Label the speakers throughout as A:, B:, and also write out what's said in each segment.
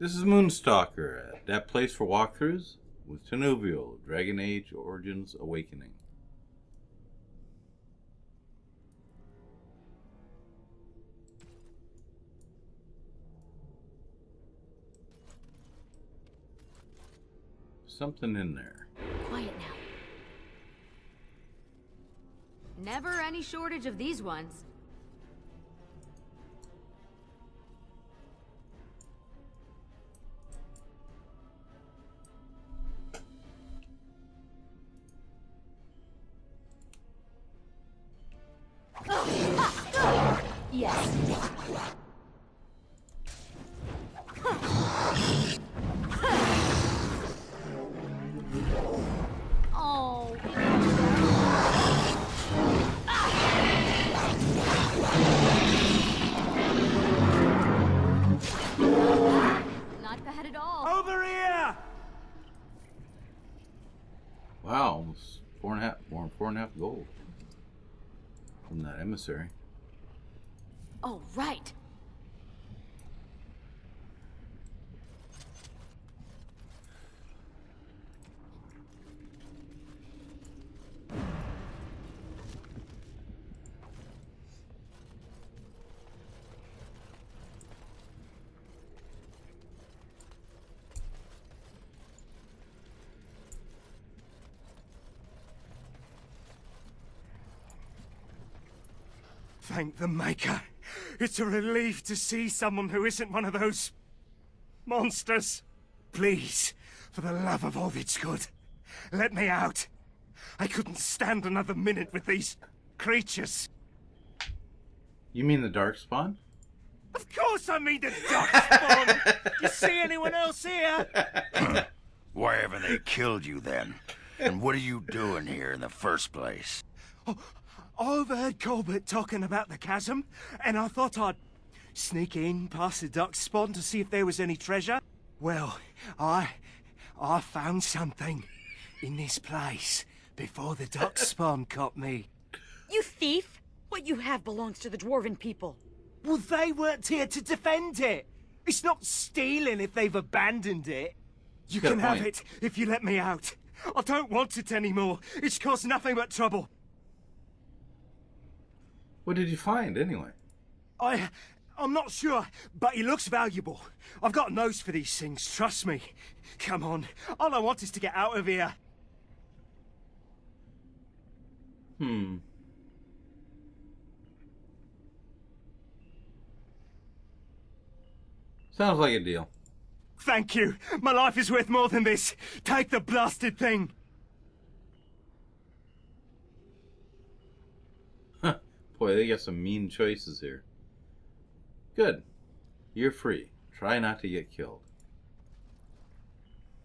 A: This is Moonstalker, that place for walkthroughs with Tinuvial, Dragon Age Origins Awakening. Something in there.
B: Quiet now. Never any shortage of these ones. Yes. Oh. Not bad at all.
C: Over here!
A: Wow, almost four and a half gold from that emissary.
B: Oh, right.
C: Thank the Maker. It's a relief to see someone who isn't one of those monsters. Please, for the love of all that's good, let me out. I couldn't stand another minute with these creatures.
A: You mean the Darkspawn?
C: Of course I mean the Darkspawn! You see anyone else here?
D: Why haven't they killed you then? And what are you doing here in the first place?
C: Oh, I overheard Colbert talking about the chasm, and I thought I'd sneak in past the Darkspawn to see if there was any treasure. Well, I found something in this place before the Darkspawn caught me.
E: You thief! What you have belongs to the Dwarven people.
C: Well, they weren't here to defend it. It's not stealing if they've abandoned it. You can have it if you let me out. I don't want it anymore. It's caused nothing but trouble.
A: What did you find, anyway?
C: I'm not sure, but it looks valuable. I've got a nose for these things, trust me. Come on, all I want is to get out of here.
A: Sounds like a deal.
C: Thank you. My life is worth more than this. Take the blasted thing.
A: Boy, they got some mean choices here. Good. You're free. Try not to get killed.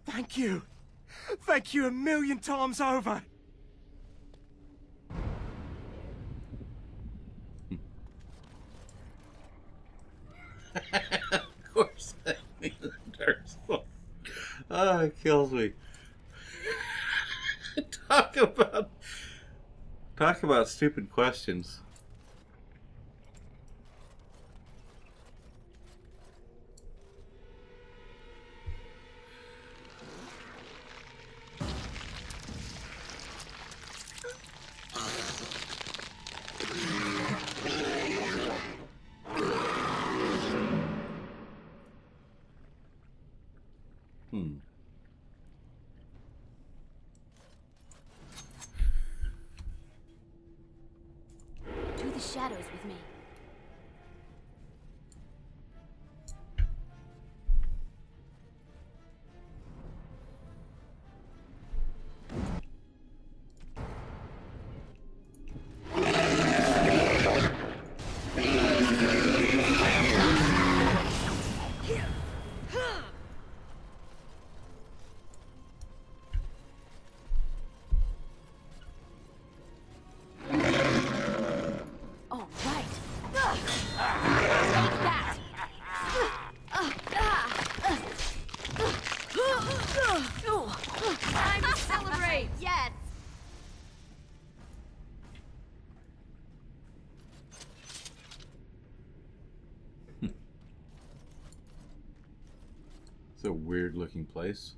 C: Thank you. Thank you 1,000,000 times over.
A: Of course, I mean the Darkspawn. Oh, it kills me. Talk about stupid questions.
B: To the shadows with me. All right.
A: It's a weird looking place.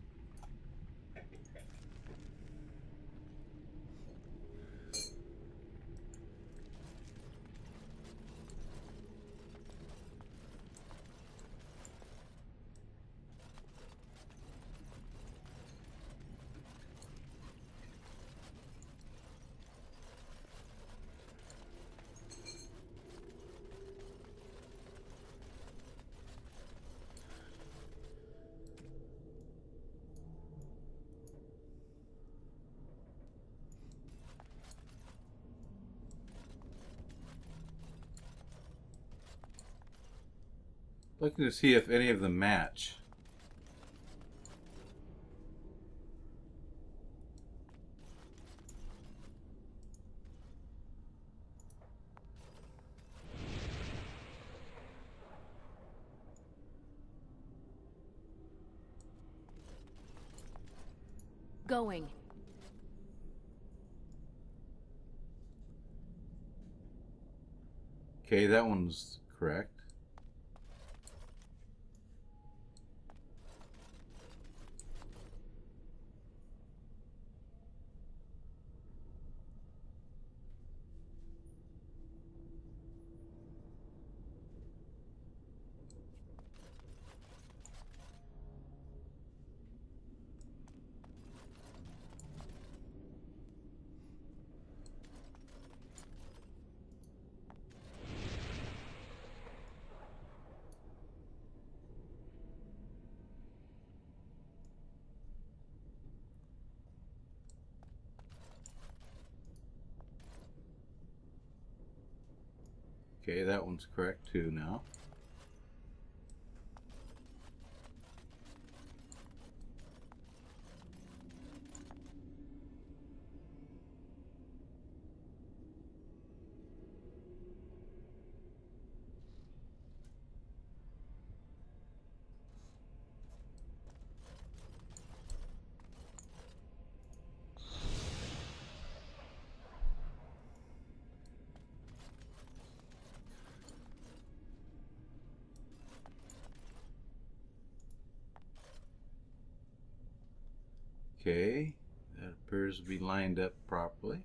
A: Looking to see if any of them match.
B: Going.
A: Okay, that one's correct. Okay, that one's correct too now. Okay, that appears to be lined up properly.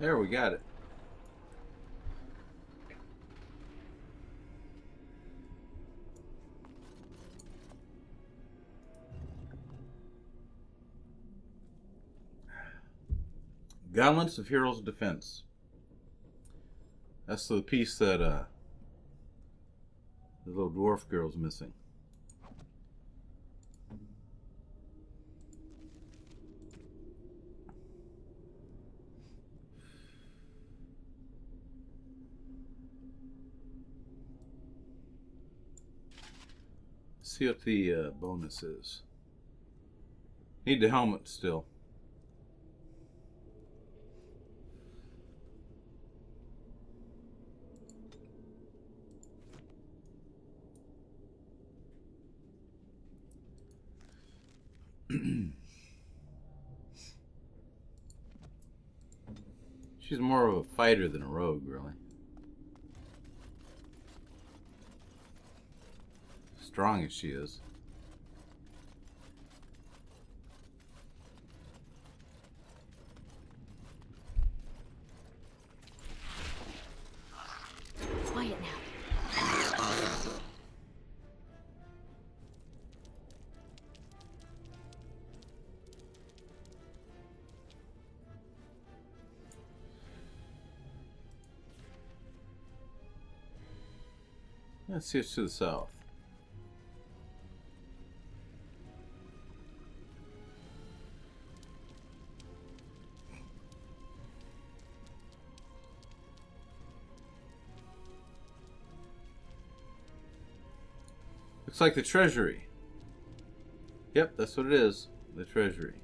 A: There, we got it. Gauntlets of Heroes of Defense. That's the piece that the little dwarf girl's missing. Let's see what the bonus is. Need the helmet still. She's more of a fighter than a rogue, really. Strong as she is.
B: Quiet now.
A: Let's see what's to the south. Looks like the treasury. Yep, that's what it is. The treasury.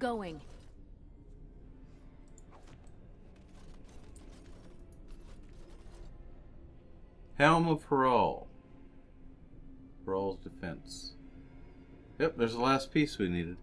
B: Going.
A: Helm of Parole. Parole's defense. Yep, there's the last piece we needed.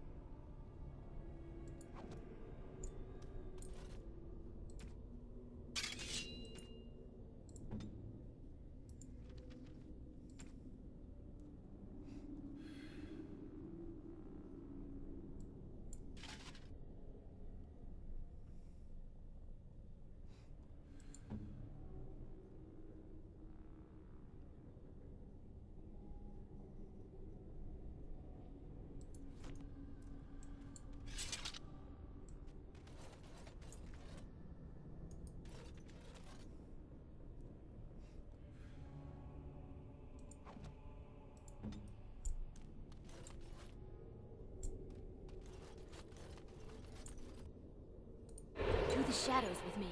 B: To the shadows with me.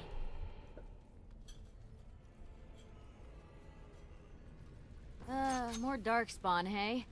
B: More Darkspawn, hey?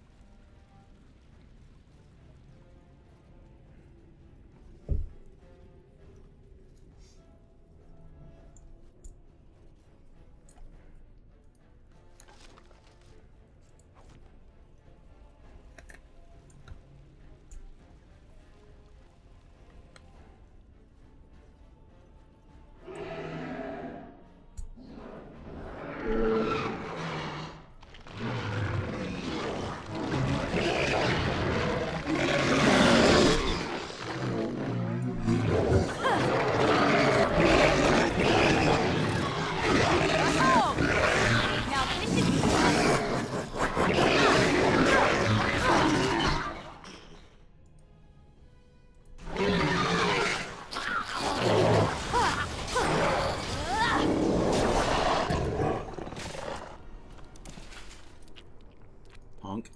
A: Punk.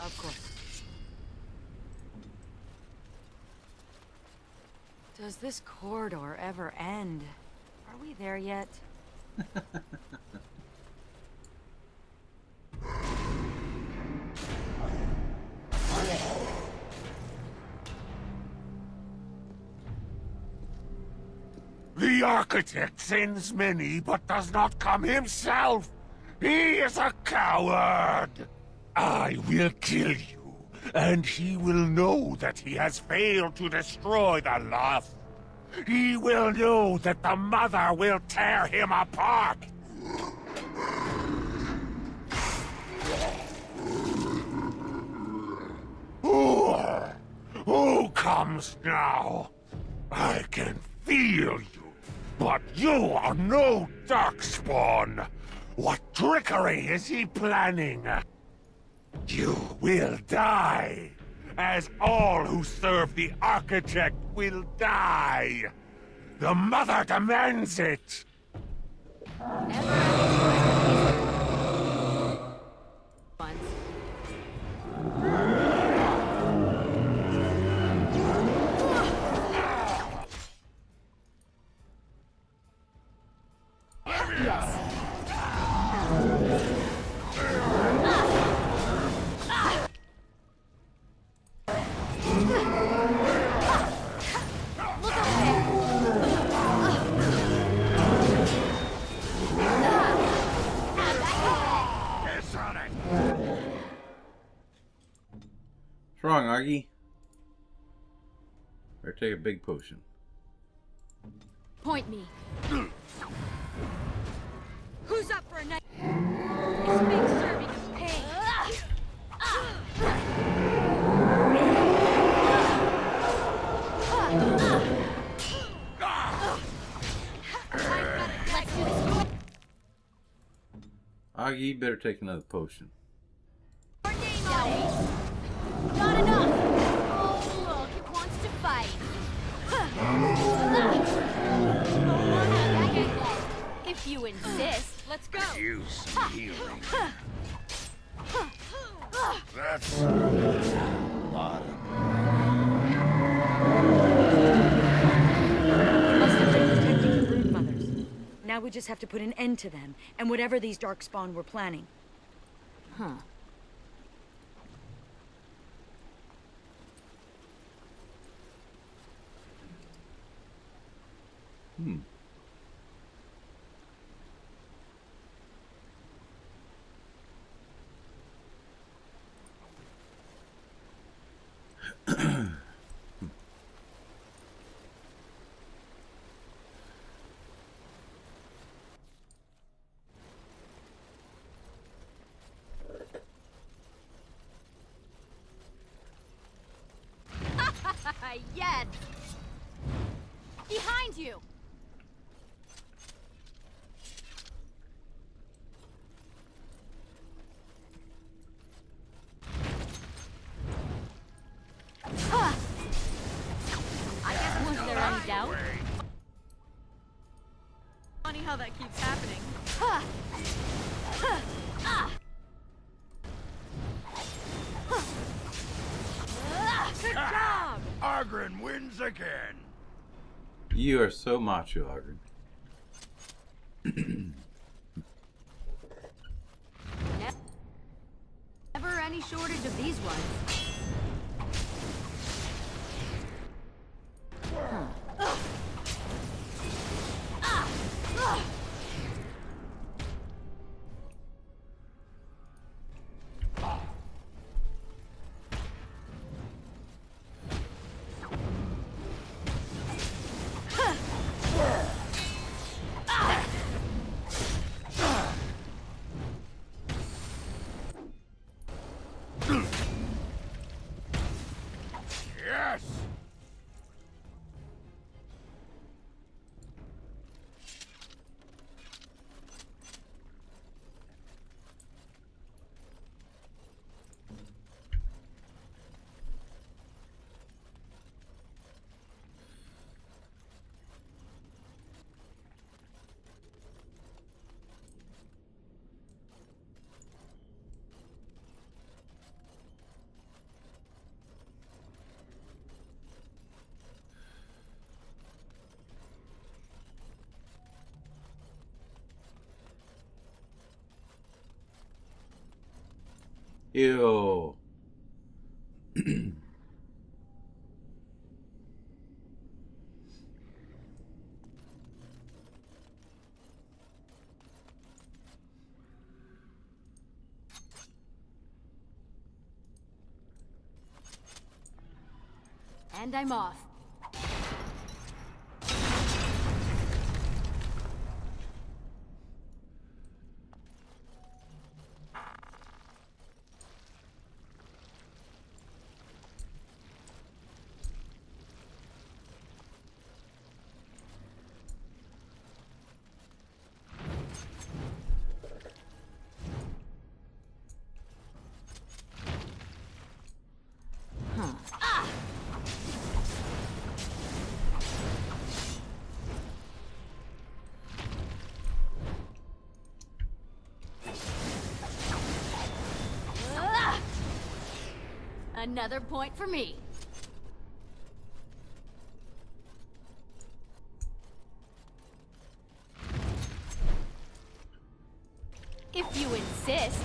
E: Of course. Does this corridor ever end? Are we there yet?
F: The architect sends many, but does not come himself. He is a coward. I will kill you, and he will know that he has failed to destroy the Lost. He will know that the Mother will tear him apart. Who comes now? I can feel you, but you are no Darkspawn. What trickery is he planning? You will die, as all who serve the Architect will die. The Mother demands it.
B: Yes.
A: Augie. Better take a big potion.
B: Point me.
E: Who's up for a night? This big serving of pain.
B: Let's do this.
A: Augie, you better take another potion.
B: Your name on it. Not enough. Oh, look, it wants to fight. If you insist, let's go.
D: Use some healing. That's a lot of...
E: Must have been protecting the brood mothers. Now we just have to put an end to them and whatever these Darkspawn were planning.
B: Huh. Yes! Behind you! I guess was there any doubt?
E: Funny how that keeps happening. Good job!
D: Argren wins again.
A: You are so macho, Augie.
B: Never any shortage of these ones.
D: Yes!
A: Ew.
B: And I'm off. Another point for me. If you insist.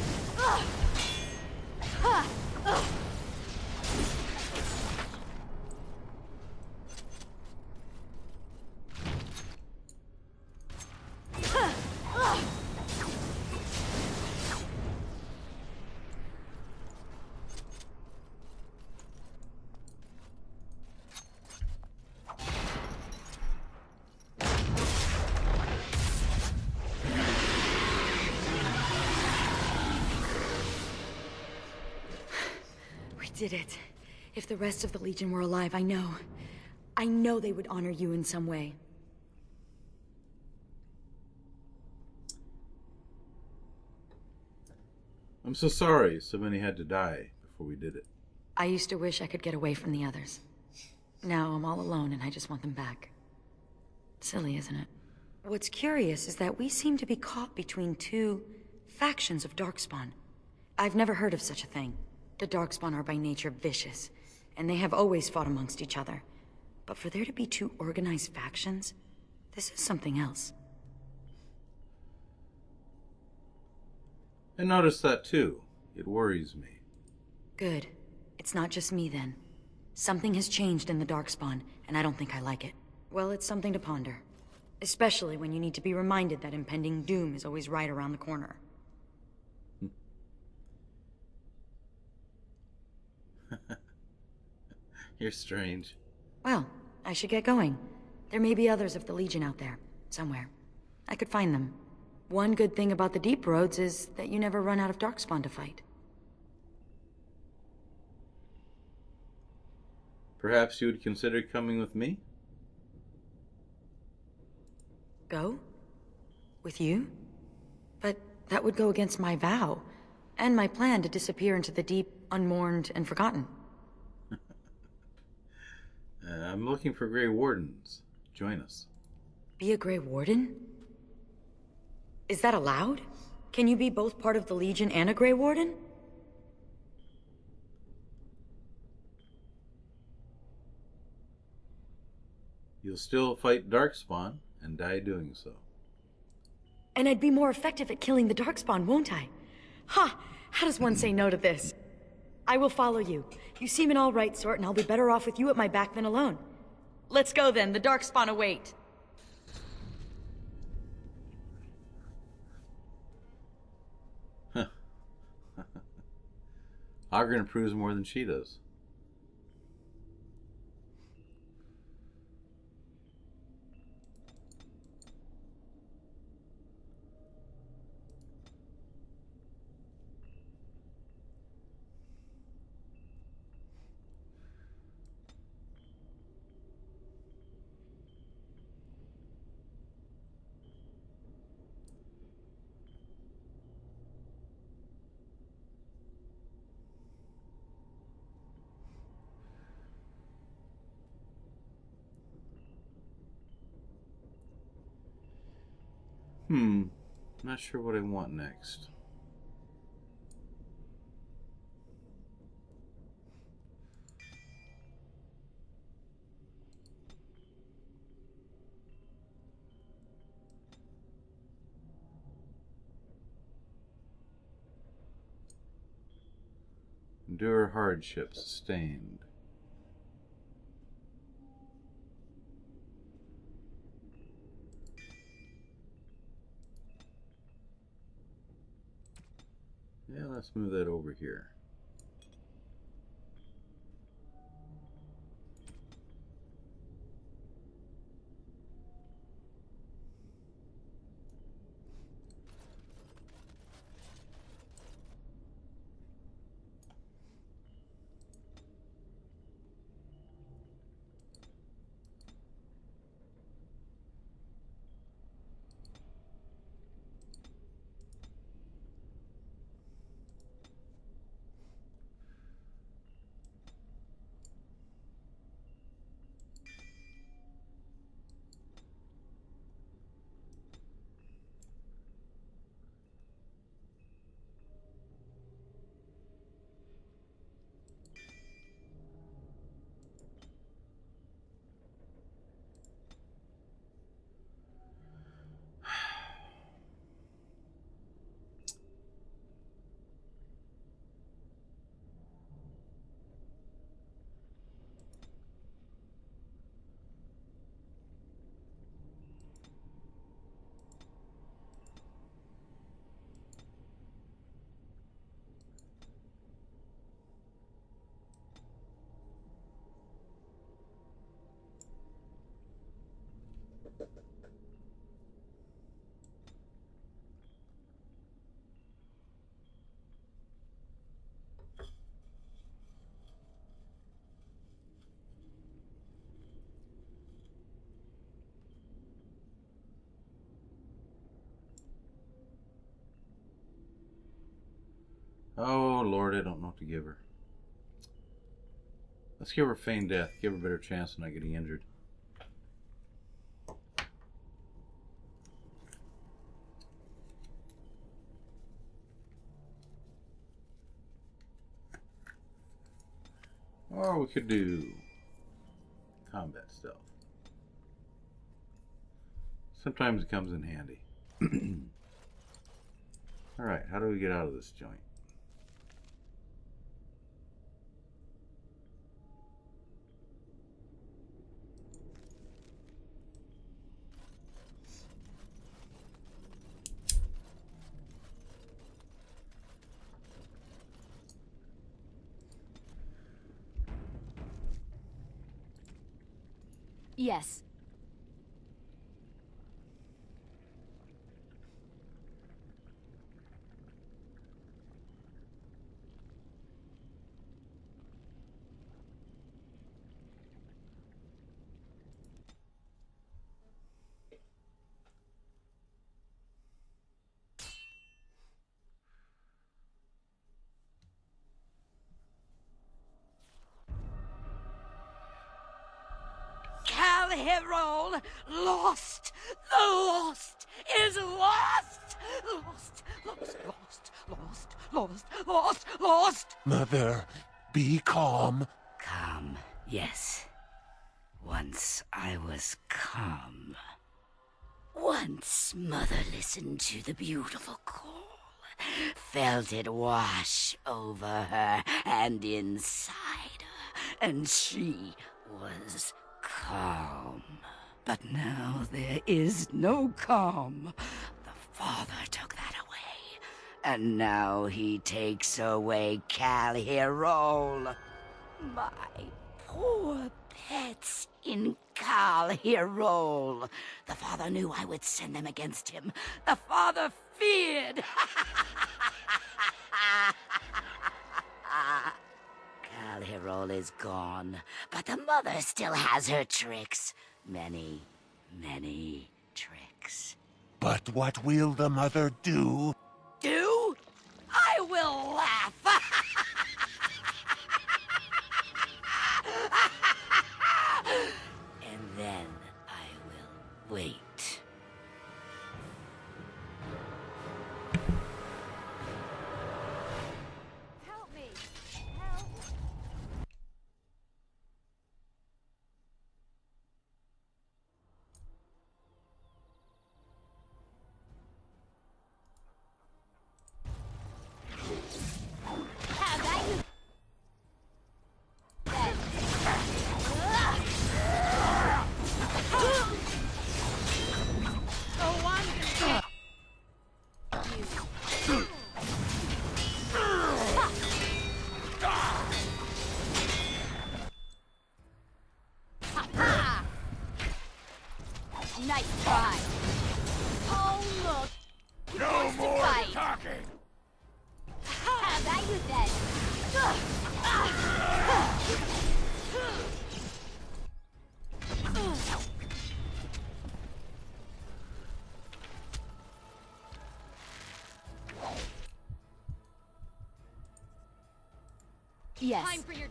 E: did it. If the rest of the Legion were alive, I know they would honor you in some way.
A: I'm so sorry so many had to die before we did it.
E: I used to wish I could get away from the others. Now I'm all alone and I just want them back. Silly, isn't it? What's curious is that we seem to be caught between two factions of Darkspawn. I've never heard of such a thing. The Darkspawn are by nature vicious, and they have always fought amongst each other. But for there to be two organized factions, this is something else.
A: I noticed that too. It worries me.
E: Good. It's not just me then. Something has changed in the Darkspawn, and I don't think I like it. Well, it's something to ponder. Especially when you need to be reminded that impending doom is always right around the corner.
A: You're strange.
E: Well, I should get going. There may be others of the Legion out there, somewhere. I could find them. One good thing about the Deep Roads is that you never run out of Darkspawn to fight.
A: Perhaps you would consider coming with me?
E: Go? With you? But that would go against my vow, and my plan to disappear into the deep, unmourned, and forgotten.
A: I'm looking for Grey Wardens. Join us.
E: Be a Grey Warden? Is that allowed? Can you be both part of the Legion and a Grey Warden?
A: You'll still fight Darkspawn and die doing so.
E: And I'd be more effective at killing the Darkspawn, won't I? Ha! How does one say no to this? I will follow you. You seem an all-right sort, and I'll be better off with you at my back than alone. Let's go then, the Darkspawn await.
A: Ogren approves more than she does. Not sure what I want next. Endure hardship, sustained. Yeah, let's move that over here. Oh, Lord, I don't know what to give her. Let's give her feigned death. Give her a better chance of not getting injured. Or we could do combat stealth. Sometimes it comes in handy. Alright, how do we get out of this joint?
B: Yes.
G: Calherol lost. The lost is lost. Lost.
F: Mother, be calm.
G: Calm, yes. Once I was calm. Once Mother listened to the beautiful call, felt it wash over her and inside her, and she was calm. But now there is no calm. The Father took that away, and now he takes away Calherol. My poor pets in Calherol. The Father knew I would send them against him. The Father feared. Calherol is gone, but the Mother still has her tricks. Many, many tricks.
F: But what will the mother do?
G: Do? I will laugh. And then I will wait.
B: Help me. Help. Have that you dead. Oh, I'm gonna get you. Ha-ha! Nice try. Oh, look. He
F: No
B: wants to
F: more
B: fight.
F: talking!
B: Have that you then. Yes. Time for your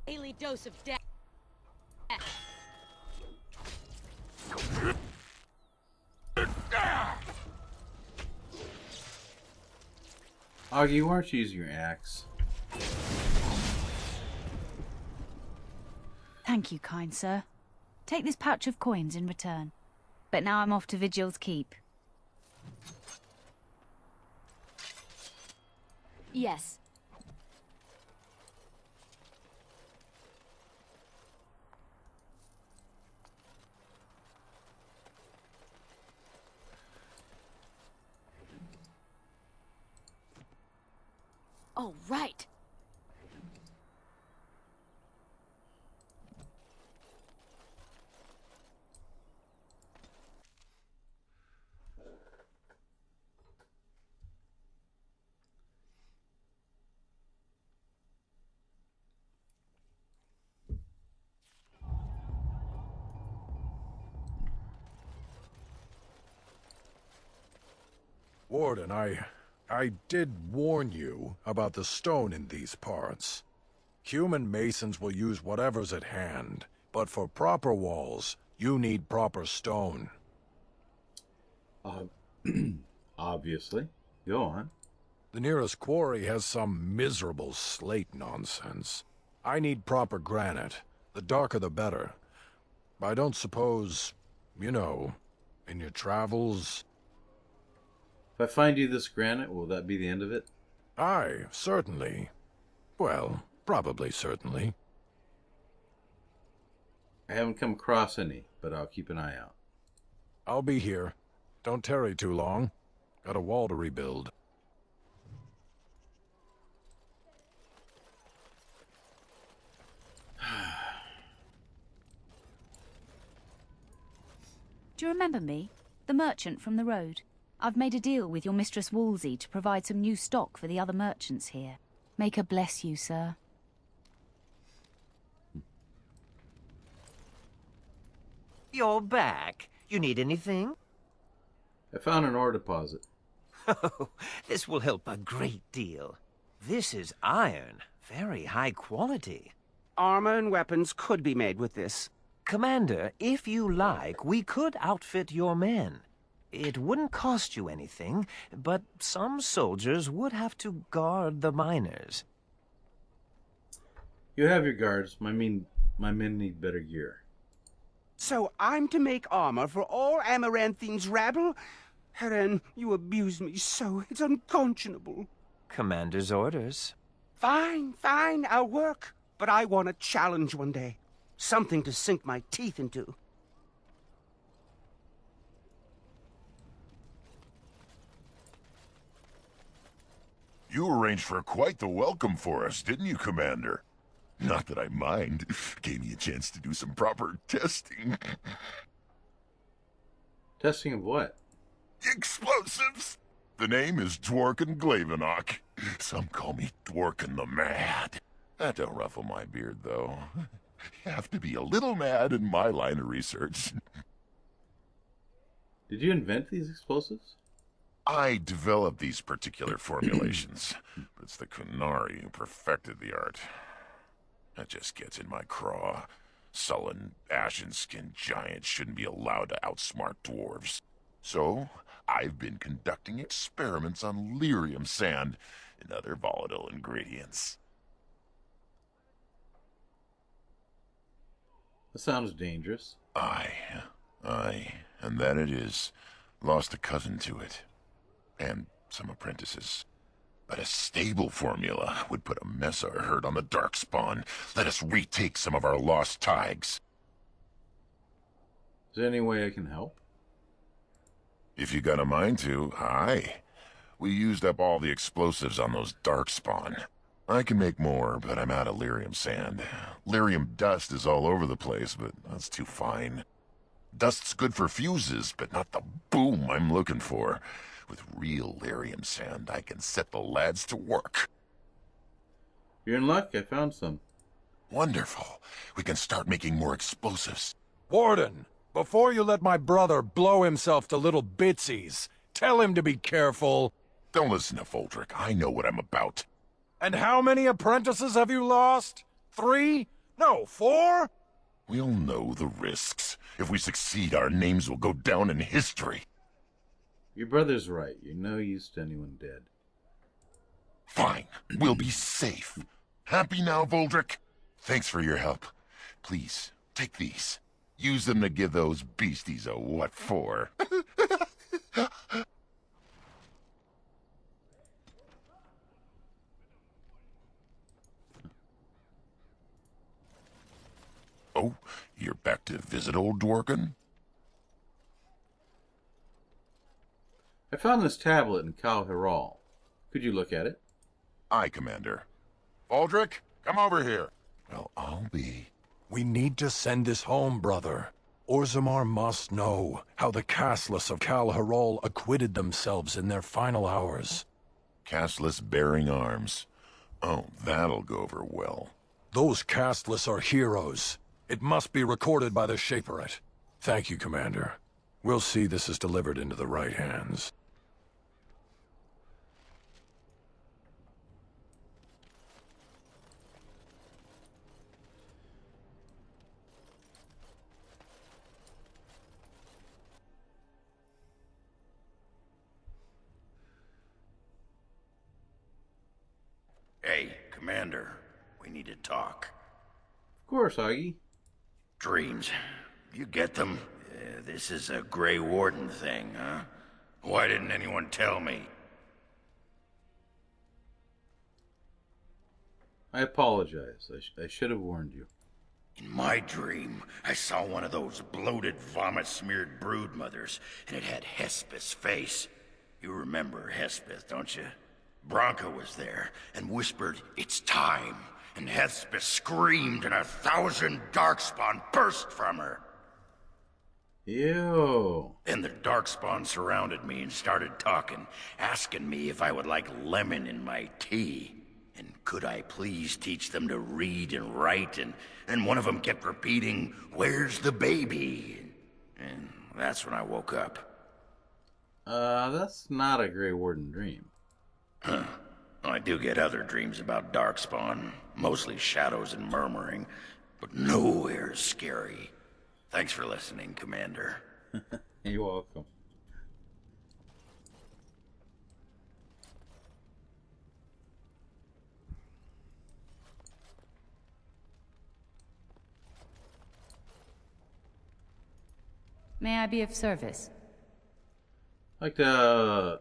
B: daily dose of death.
A: Augie, why don't you use your axe?
H: Thank you, kind sir. Take this pouch of coins in return. But now I'm off to Vigil's Keep.
B: Yes. Oh, right.
F: Warden, I did warn you about the stone in these parts. Human masons will use whatever's at hand, but for proper walls, you need proper stone.
A: Obviously. Go on.
F: The nearest quarry has some miserable slate nonsense. I need proper granite. The darker the better. I don't suppose, you know, in your travels...
A: If I find you this granite, will that be the end of it?
F: Aye, certainly. Well, probably certainly.
A: I haven't come across any, but I'll keep an eye out.
F: I'll be here. Don't tarry too long. Got a wall to rebuild.
H: Do you remember me? The merchant from the road. I've made a deal with your Mistress Wolsey to provide some new stock for the other merchants here. Make her bless you, sir.
I: You're back. You need anything?
A: I found an ore deposit.
I: Oh, this will help a great deal. This is iron. Very high quality.
J: Armor and weapons could be made with this.
I: Commander, if you like, we could outfit your men. It wouldn't cost you anything, but some soldiers would have to guard the miners.
A: You have your guards. My men need better gear.
J: So I'm to make armor for all Amaranthine's rabble? Heren, you abuse me so. It's unconscionable.
I: Commander's orders.
J: Fine, I'll work. But I want a challenge one day. Something to sink my teeth into.
D: You arranged for quite the welcome for us, didn't you, Commander? Not that I mind. Gave me a chance to do some proper testing.
A: Testing of what?
D: Explosives! The name is Dworkin Glavenok. Some call me Dworkin the Mad. That don't ruffle my beard, though. You have to be a little mad in my line of research.
A: Did you invent these explosives?
D: I developed these particular formulations. But it's the Kunari who perfected the art. That just gets in my craw. Sullen, ashen-skinned giants shouldn't be allowed to outsmart dwarves. So, I've been conducting experiments on lyrium sand and other volatile ingredients.
A: That sounds dangerous.
D: Aye, and that it is. Lost a cousin to it. And some apprentices. But a stable formula would put a mess of herd on the Darkspawn. Let us retake some of our lost tags.
A: Is there any way I can help?
D: If you got a mind to, aye. We used up all the explosives on those Darkspawn. I can make more, but I'm out of lyrium sand. Lyrium dust is all over the place, but that's too fine. Dust's good for fuses, but not the boom I'm looking for. With real lyrium sand, I can set the lads to work.
A: You're in luck. I found some.
D: Wonderful. We can start making more explosives.
F: Warden, before you let my brother blow himself to little bitsies, tell him to be careful.
D: Don't listen to Voldrick. I know what I'm about.
F: And how many apprentices have you lost? 3? No, 4?
D: We'll know the risks. If we succeed, our names will go down in history.
A: Your brother's right. You're no use to anyone dead.
D: Fine. We'll be safe. Happy now, Voldrick? Thanks for your help. Please, take these. Use them to give those beasties a what for. Oh, you're back to visit old Dworkin?
A: I found this tablet in Kal Hiral. Could you look at it?
D: Aye, Commander. Voldrick, come over here. Well, I'll be.
F: We need to send this home, brother. Orzammar must know how the casteless of Kal Hiral acquitted themselves in their final hours.
D: Casteless bearing arms. Oh, that'll go over well.
F: Those casteless are heroes. It must be recorded by the Shaperate. Thank you, Commander. We'll see this is delivered into the right hands.
K: Hey, Commander, we need to talk.
A: Of course, Augie.
K: Dreams. You get them? This is a Grey Warden thing, huh? Why didn't anyone tell me?
A: I apologize. I should have warned you.
K: In my dream, I saw one of those bloated, vomit-smeared broodmothers, and it had Hespeth's face. You remember Hespeth, don't you? Bronca was there, and whispered, "It's time." And Hespeth screamed, and 1,000 Darkspawn burst from her.
A: Ew.
K: Then the Darkspawn surrounded me and started talking, asking me if I would like lemon in my tea. And could I please teach them to read and write, and one of them kept repeating, "Where's the baby?" And that's when I woke up.
A: That's not a Grey Warden dream.
K: Huh. I do get other dreams about Darkspawn, mostly shadows and murmuring, but nowhere scary. Thanks for listening, Commander.
A: You're welcome.
H: May I be of service?
A: I'd like to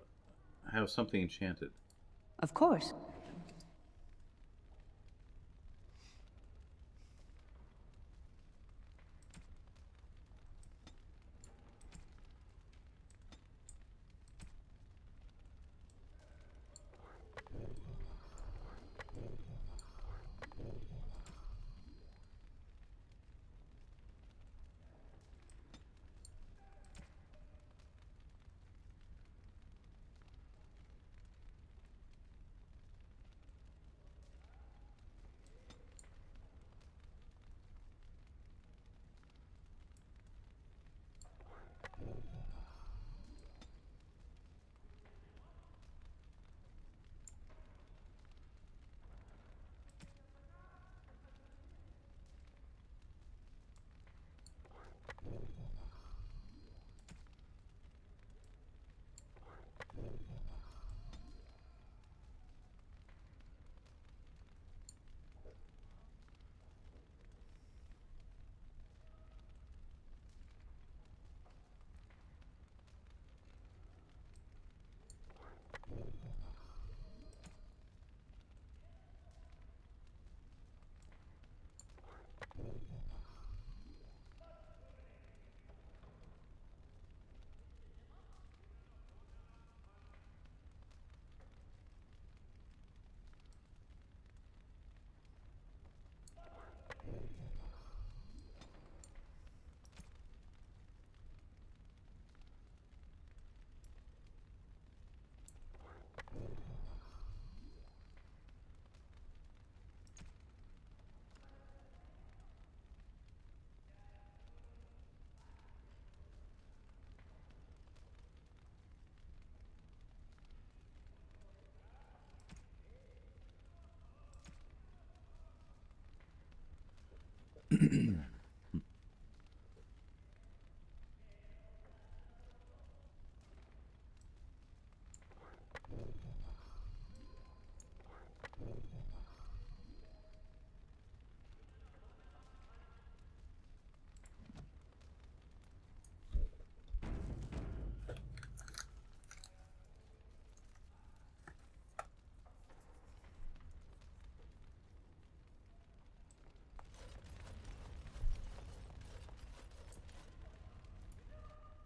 A: have something enchanted.
H: Of course.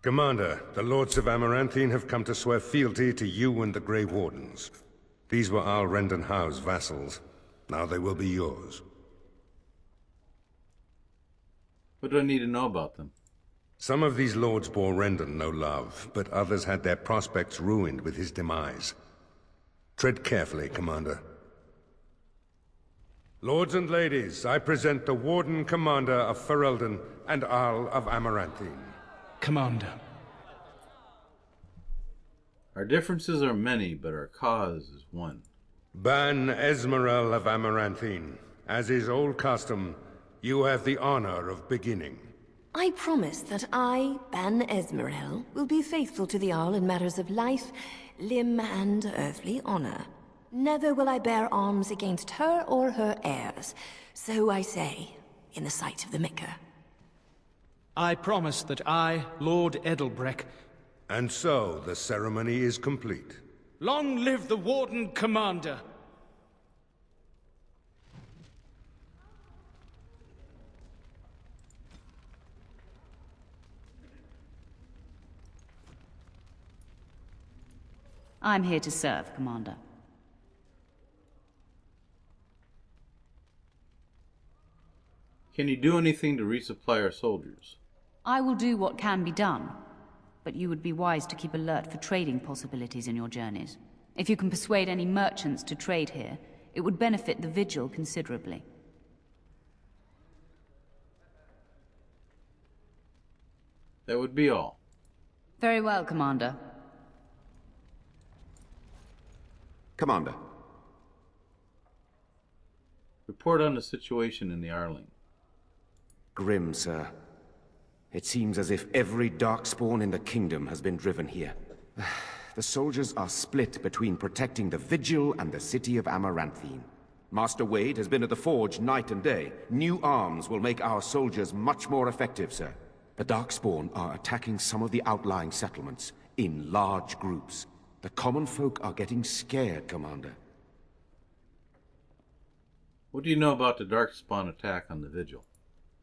F: Commander, the Lords of Amaranthine have come to swear fealty to you and the Grey Wardens. These were Al Rendenhau's vassals. Now they will be yours.
A: What do I need to know about them?
F: Some of these lords bore Rendon no love, but others had their prospects ruined with his demise. Tread carefully, Commander. Lords and ladies, I present the Warden Commander of Ferelden and Arl of Amaranthine.
C: Commander.
A: Our differences are many, but our cause is one.
F: Ban Esmeralda of Amaranthine. As is old custom, you have the honor of beginning.
L: I promise that I, Ban Esmeralda, will be faithful to the Arl in matters of life, limb, and earthly honor. Never will I bear arms against her or her heirs. So I say, in the sight of the Micker.
M: I promise that I, Lord Edelbreck...
F: And so, the ceremony is complete.
M: Long live the Warden Commander!
H: I'm here to serve, Commander.
A: Can you do anything to resupply our soldiers?
H: I will do what can be done, but you would be wise to keep alert for trading possibilities in your journeys. If you can persuade any merchants to trade here, it would benefit the Vigil considerably.
A: That would be all.
H: Very well, Commander.
N: Commander.
A: Report on the situation in the Arling.
N: Grim, sir. It seems as if every Darkspawn in the kingdom has been driven here. The soldiers are split between protecting the Vigil and the city of Amaranthine. Master Wade has been at the forge night and day. New arms will make our soldiers much more effective, sir. The Darkspawn are attacking some of the outlying settlements in large groups. The common folk are getting scared, Commander.
A: What do you know about the Darkspawn attack on the Vigil?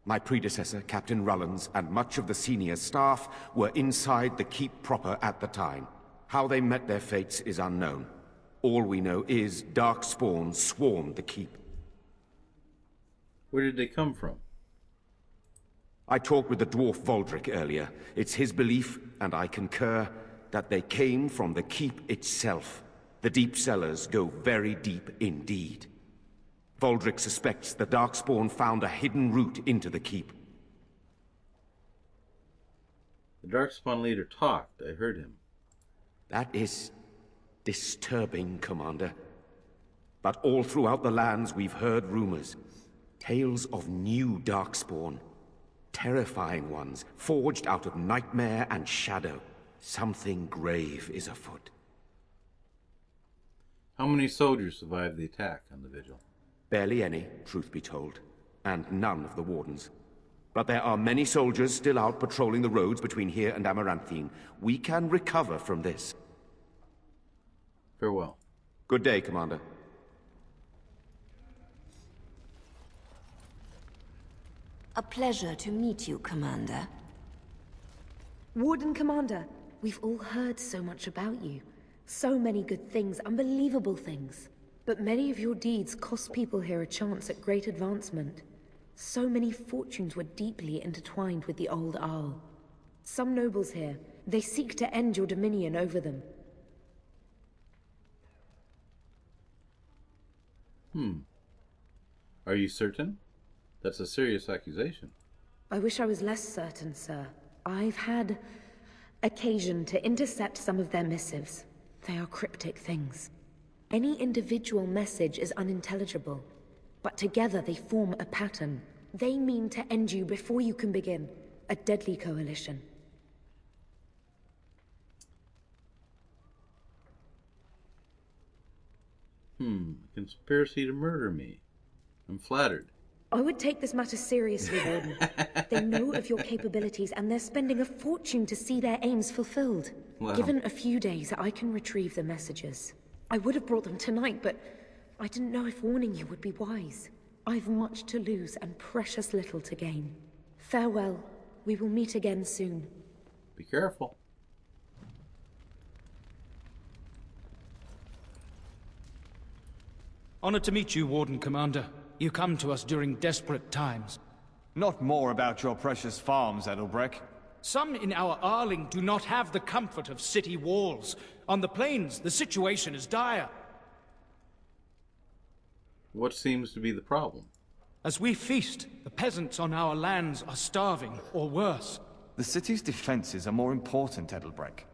N: My predecessor, Captain Rullins, and much of the senior staff were inside the keep proper at the time. How they met their fates is unknown. All we know is Darkspawn swarmed the keep.
A: Where did they come from?
N: I talked with the dwarf Voldrick earlier. It's his belief, and I concur, that they came from the keep itself. The deep cellars go very deep indeed. Voldrick suspects the Darkspawn found a hidden route into the keep.
A: The Darkspawn leader talked. I heard him.
N: That is disturbing, Commander. But all throughout the lands we've heard rumors. Tales of new Darkspawn. Terrifying ones, forged out of nightmare and shadow. Something grave is afoot.
A: How many soldiers survived the attack on the Vigil?
N: Barely any, truth be told, and none of the wardens. But there are many soldiers still out patrolling the roads between here and Amaranthine. We can recover from this.
A: Farewell.
N: Good day, Commander.
L: A pleasure to meet you, Commander.
O: Warden Commander, we've all heard so much about you. So many good things, unbelievable things. But many of your deeds cost people here a chance at great advancement. So many fortunes were deeply intertwined with the old Arl. Some nobles here, they seek to end your dominion over them.
A: Are you certain? That's a serious accusation.
O: I wish I was less certain, sir. I've had occasion to intercept some of their missives. They are cryptic things. Any individual message is unintelligible, but together they form a pattern. They mean to end you before you can begin. A deadly coalition.
A: Conspiracy to murder me. I'm flattered.
O: I would take this matter seriously, Warden. They know of your capabilities, and they're spending a fortune to see their aims fulfilled.
A: Wow.
O: Given a few days, I can retrieve the messages. I would have brought them tonight, but I didn't know if warning you would be wise. I've much to lose and precious little to gain. Farewell. We will meet again soon.
A: Be careful.
M: Honored to meet you, Warden Commander. You come to us during desperate times.
P: Not more about your precious farms, Edelbreck.
M: Some in our Arling do not have the comfort of city walls. On the plains, the situation is dire.
A: What seems to be the problem?
M: As we feast, the peasants on our lands are starving, or worse.
P: The city's defenses are more important, Edelbreck.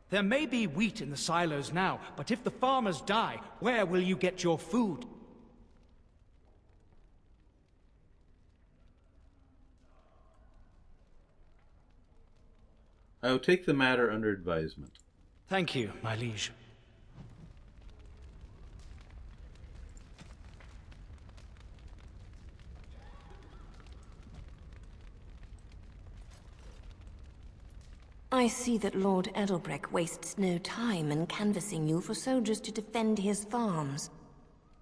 M: There may be wheat in the silos now, but if the farmers die, where will you get your food?
A: I will take the matter under advisement.
M: Thank you, my liege.
L: I see that Lord Edelbreck wastes no time in canvassing you for soldiers to defend his farms.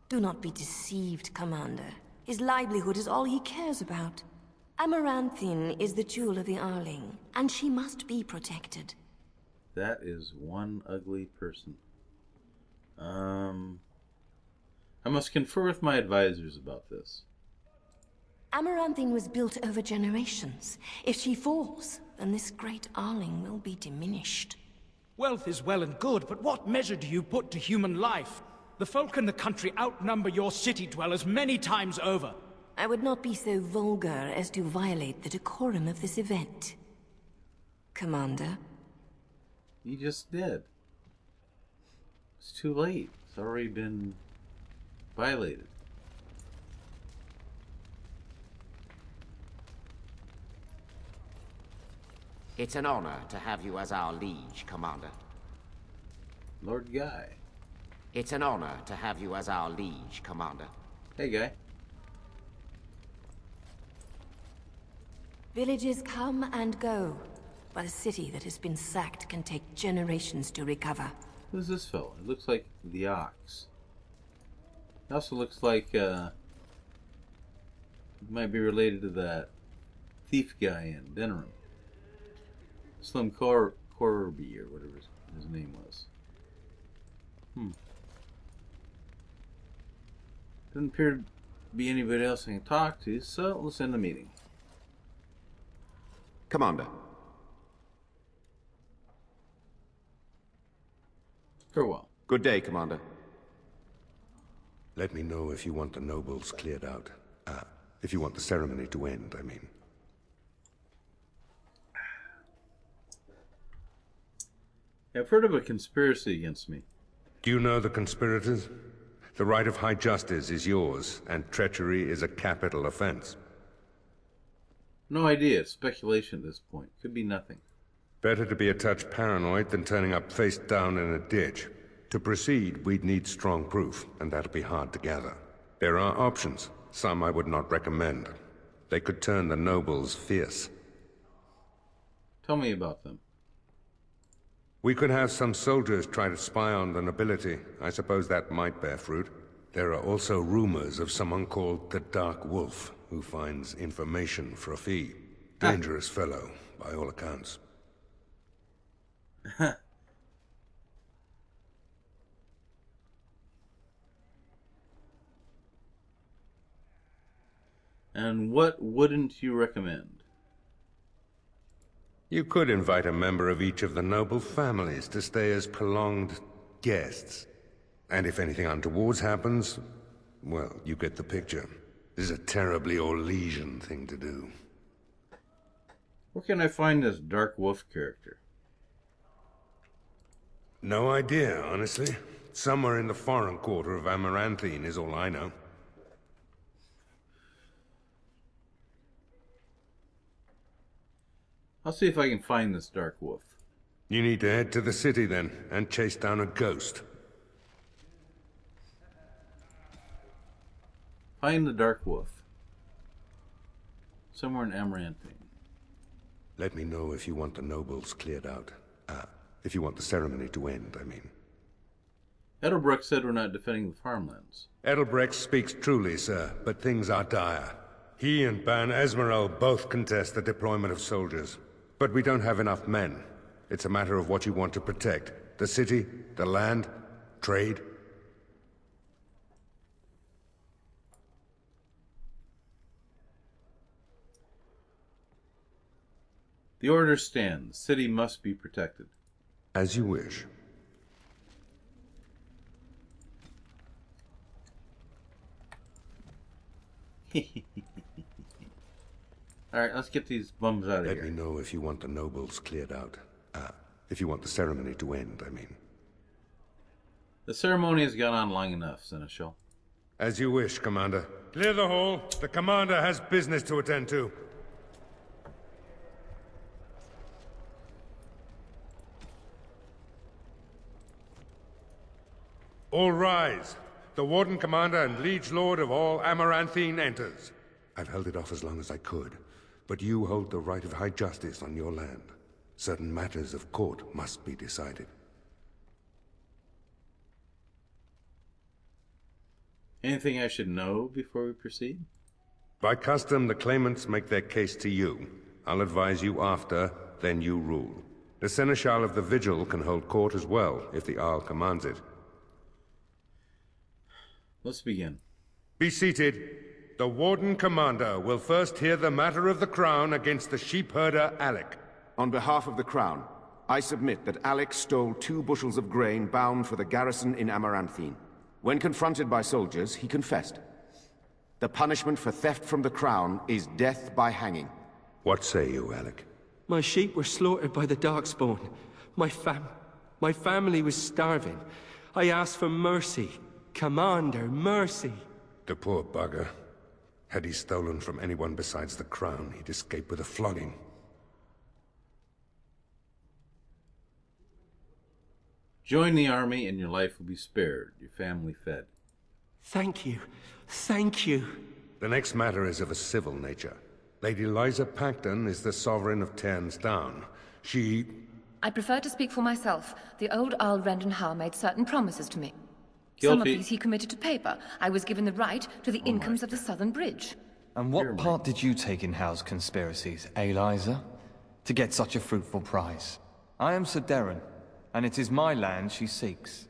L: Do not be deceived, Commander. His livelihood is all he cares about. Amaranthine is the jewel of the Arling, and she must be protected.
A: That is one ugly person. I must confer with my advisors about this.
L: Amaranthine was built over generations. If she falls, then this great Arling will be diminished.
M: Wealth is well and good, but what measure do you put to human life? The folk in the country outnumber your city dwellers many times over.
L: I would not be so vulgar as to violate the decorum of this event. Commander?
A: You just did. It's too late. It's already been violated.
Q: It's an honor to have you as our liege, Commander.
A: Lord Guy.
Q: It's an honor to have you as our liege, Commander.
A: Hey, Guy.
L: Villages come and go, but a city that has been sacked can take generations to recover.
A: Who's this fellow? It looks like the Ox. It also looks like, it might be related to that thief guy in Denham. Slim Corby, or whatever his name was. Doesn't appear to be anybody else I can talk to, so let's end the meeting.
N: Commander.
A: Farewell.
N: Good day, Commander.
F: Let me know if you want the nobles cleared out. If you want the ceremony to end, I mean.
A: I've heard of a conspiracy against me.
F: Do you know the conspirators? The right of high justice is yours, and treachery is a capital offense.
A: No idea. Speculation at this point. Could be nothing.
F: Better to be a touch paranoid than turning up face down in a ditch. To proceed, we'd need strong proof, and that'll be hard to gather. There are options. Some I would not recommend. They could turn the nobles fierce.
A: Tell me about them.
F: We could have some soldiers try to spy on the nobility. I suppose that might bear fruit. There are also rumors of someone called the Dark Wolf, who finds information for a fee. Dangerous fellow, by all accounts.
A: And what wouldn't you recommend?
F: You could invite a member of each of the noble families to stay as prolonged guests. And if anything untoward happens, well, you get the picture. This is a terribly Orlesian thing to do.
A: Where can I find this Dark Wolf character?
F: No idea, honestly. Somewhere in the foreign quarter of Amaranthine is all I know.
A: I'll see if I can find this Dark Wolf.
F: You need to head to the city then, and chase down a ghost.
A: Find the Dark Wolf. Somewhere in Amaranthine.
F: Let me know if you want the nobles cleared out. If you want the ceremony to end, I mean.
A: Edelbreck said we're not defending the farmlands.
F: Edelbreck speaks truly, sir, but things are dire. He and Ban Esmeralda both contest the deployment of soldiers. But we don't have enough men. It's a matter of what you want to protect. The city, the land, trade.
A: The orders stand. The city must be protected.
F: As you wish.
A: Alright, let's get these bums out of here.
F: Let me know if you want the nobles cleared out. If you want the ceremony to end, I mean.
A: The ceremony has gone on long enough, Seneschal.
F: As you wish, Commander. Clear the hall. The Commander has business to attend to. All rise. The Warden Commander and Liege Lord of all Amaranthine enters. I've held it off as long as I could, but you hold the right of high justice on your land. Certain matters of court must be decided.
A: Anything I should know before we proceed?
F: By custom, the claimants make their case to you. I'll advise you after, then you rule. The Seneschal of the Vigil can hold court as well, if the Arl commands it.
A: Let's begin.
F: Be seated. The Warden Commander will first hear the matter of the Crown against the sheepherder Alec.
N: On behalf of the Crown, I submit that Alec stole 2 bushels of grain bound for the garrison in Amaranthine. When confronted by soldiers, he confessed. The punishment for theft from the Crown is death by hanging.
F: What say you, Alec?
R: My sheep were slaughtered by the Darkspawn. My family was starving. I asked for mercy. Commander, mercy.
F: The poor bugger. Had he stolen from anyone besides the Crown, he'd escape with a flogging.
A: Join the army and your life will be spared, your family fed.
R: Thank you. Thank you.
F: The next matter is of a civil nature. Lady Liza Pacton is the sovereign of Terns Down. She...
S: I prefer to speak for myself. The old Arl Rendenhar made certain promises to me.
A: Guilty.
S: Some of these he committed to paper. I was given the right to the incomes of the Southern Bridge.
P: And what part did you take in Hal's conspiracies, Liza? To get such a fruitful prize? I am Sir Darren, and it is my land she seeks.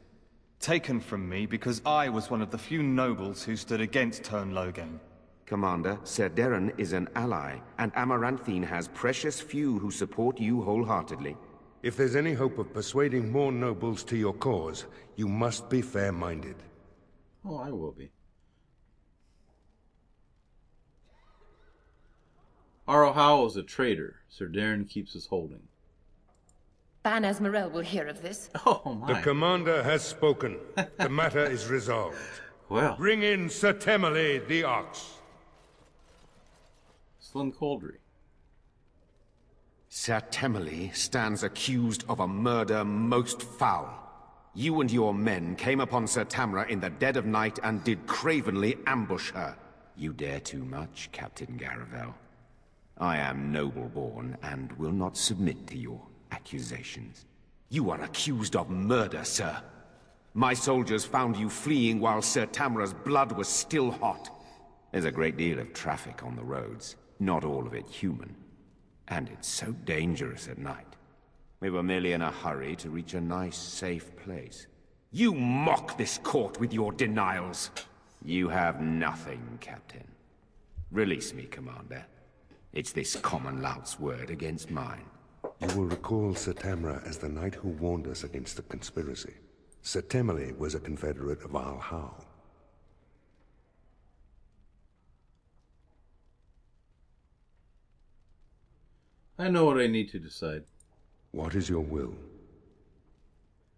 P: Taken from me because I was one of the few nobles who stood against Tern Logain.
N: Commander, Sir Darren is an ally, and Amaranthine has precious few who support you wholeheartedly.
F: If there's any hope of persuading more nobles to your cause, you must be fair-minded.
A: Oh, I will be. Arl Howe is a traitor. Sir Darren keeps us holding.
S: Ban Esmerel will hear of this.
A: Oh, my.
F: The commander has spoken. The matter is resolved.
A: Well.
F: Bring in Sir Temmerley the Ox.
A: Slim Coldry.
N: Sir Temmerley stands accused of a murder most foul. You and your men came upon Sir Tamra in the dead of night and did cravenly ambush her. You dare too much, Captain Garavel. I am noble-born and will not submit to your accusations. You are accused of murder, sir. My soldiers found you fleeing while Sir Tamra's blood was still hot. There's a great deal of traffic on the roads, not all of it human. And it's so dangerous at night. We were merely in a hurry to reach a nice, safe place. You mock this court with your denials. You have nothing, Captain. Release me, Commander. It's this common lout's word against mine.
F: You will recall Sir Tamra as the knight who warned us against the conspiracy. Sir Temmerley was a confederate of Arl Howe.
A: I know what I need to decide.
F: What is your will?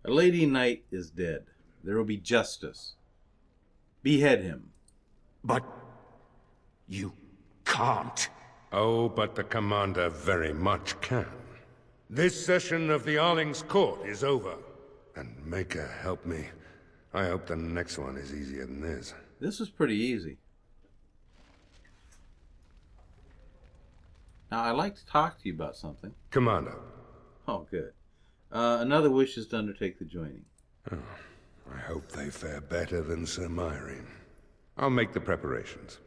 A: A lady knight is dead. There will be justice. Behead him.
N: But you can't.
F: Oh, but the commander very much can. This session of the Arling's court is over. And Maker help me. I hope the next one is easier than this.
A: This was pretty easy. Now, I'd like to talk to you about something.
F: Commander.
A: Oh, good. Another wish is to undertake the joining.
F: Oh, I hope they fare better than Sir Myrene. I'll make the preparations.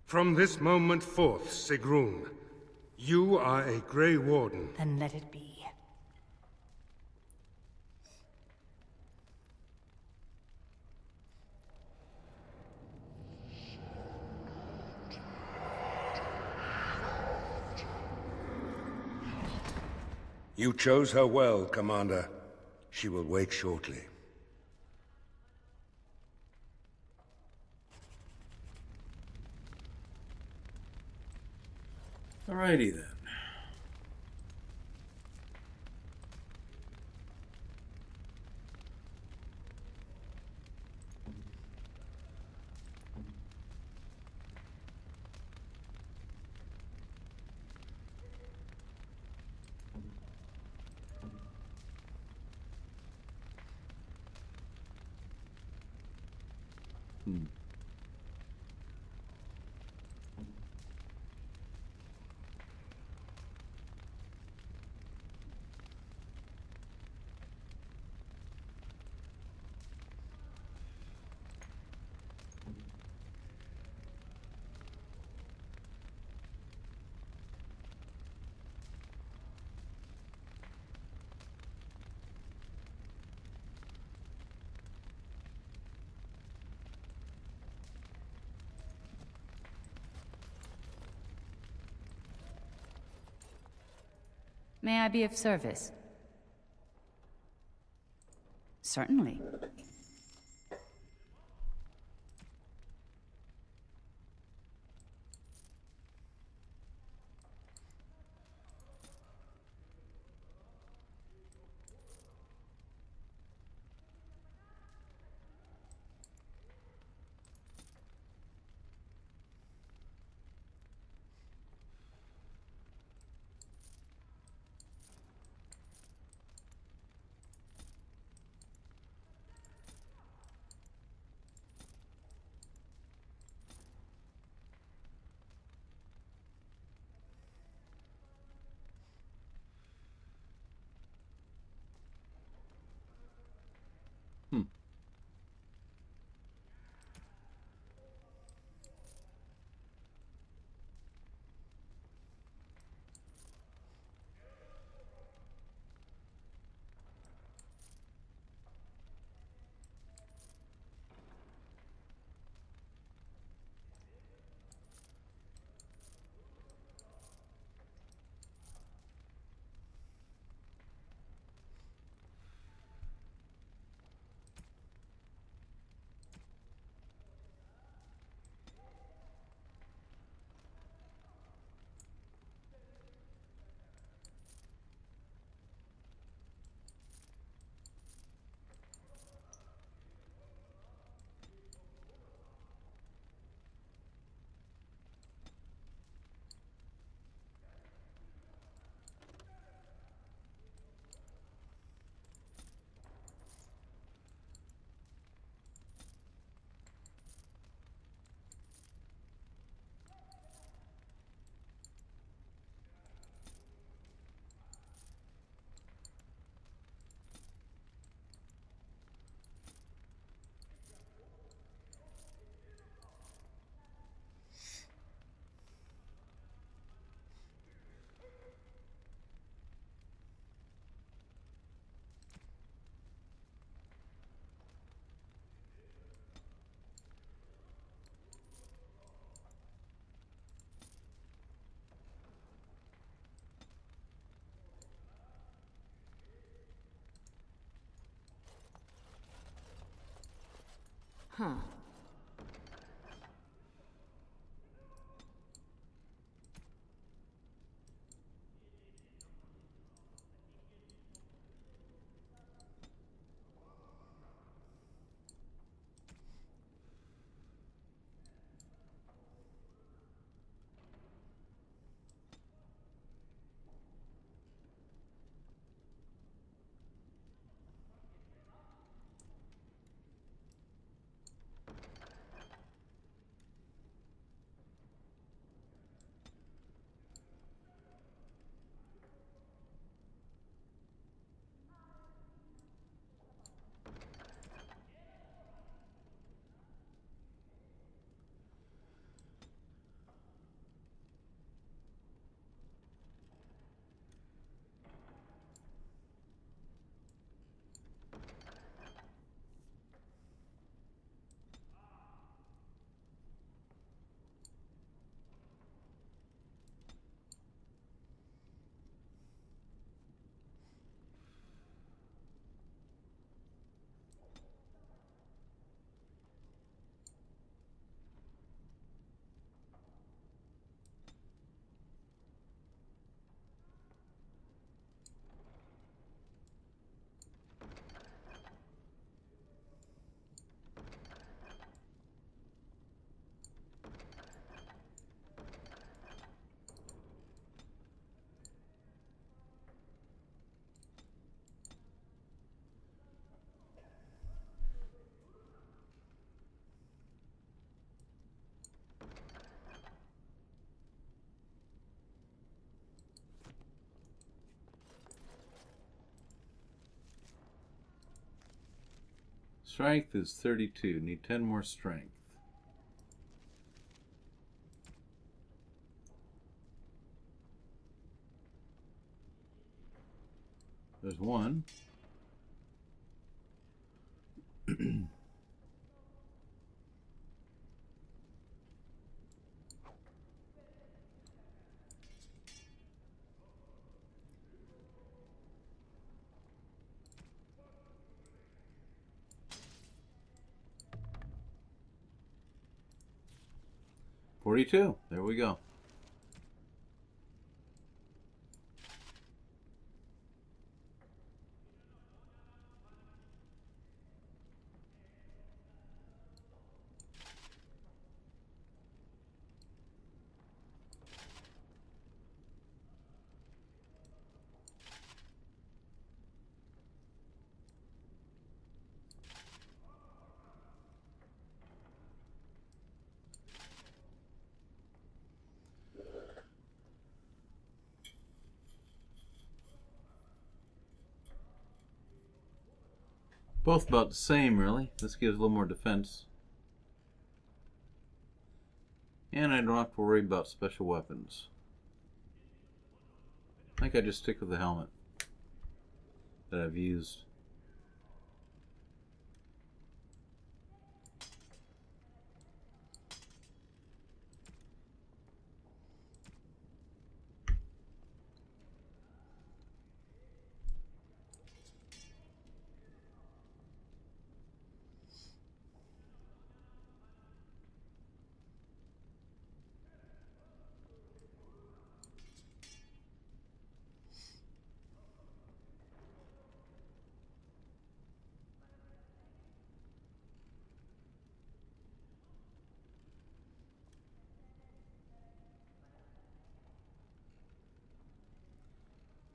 F: From this moment forth, Sigrun, you are a Grey Warden.
L: Then let it be.
F: You chose her well, Commander. She will wake shortly.
A: Alrighty then.
H: May I be of service? Certainly.
B: Huh.
A: Strength is 32. Need 10 more strength. There's one. 42. There we go. Both about the same, really. This gives a little more defense. And I don't have to worry about special weapons. I think I just stick with the helmet that I've used.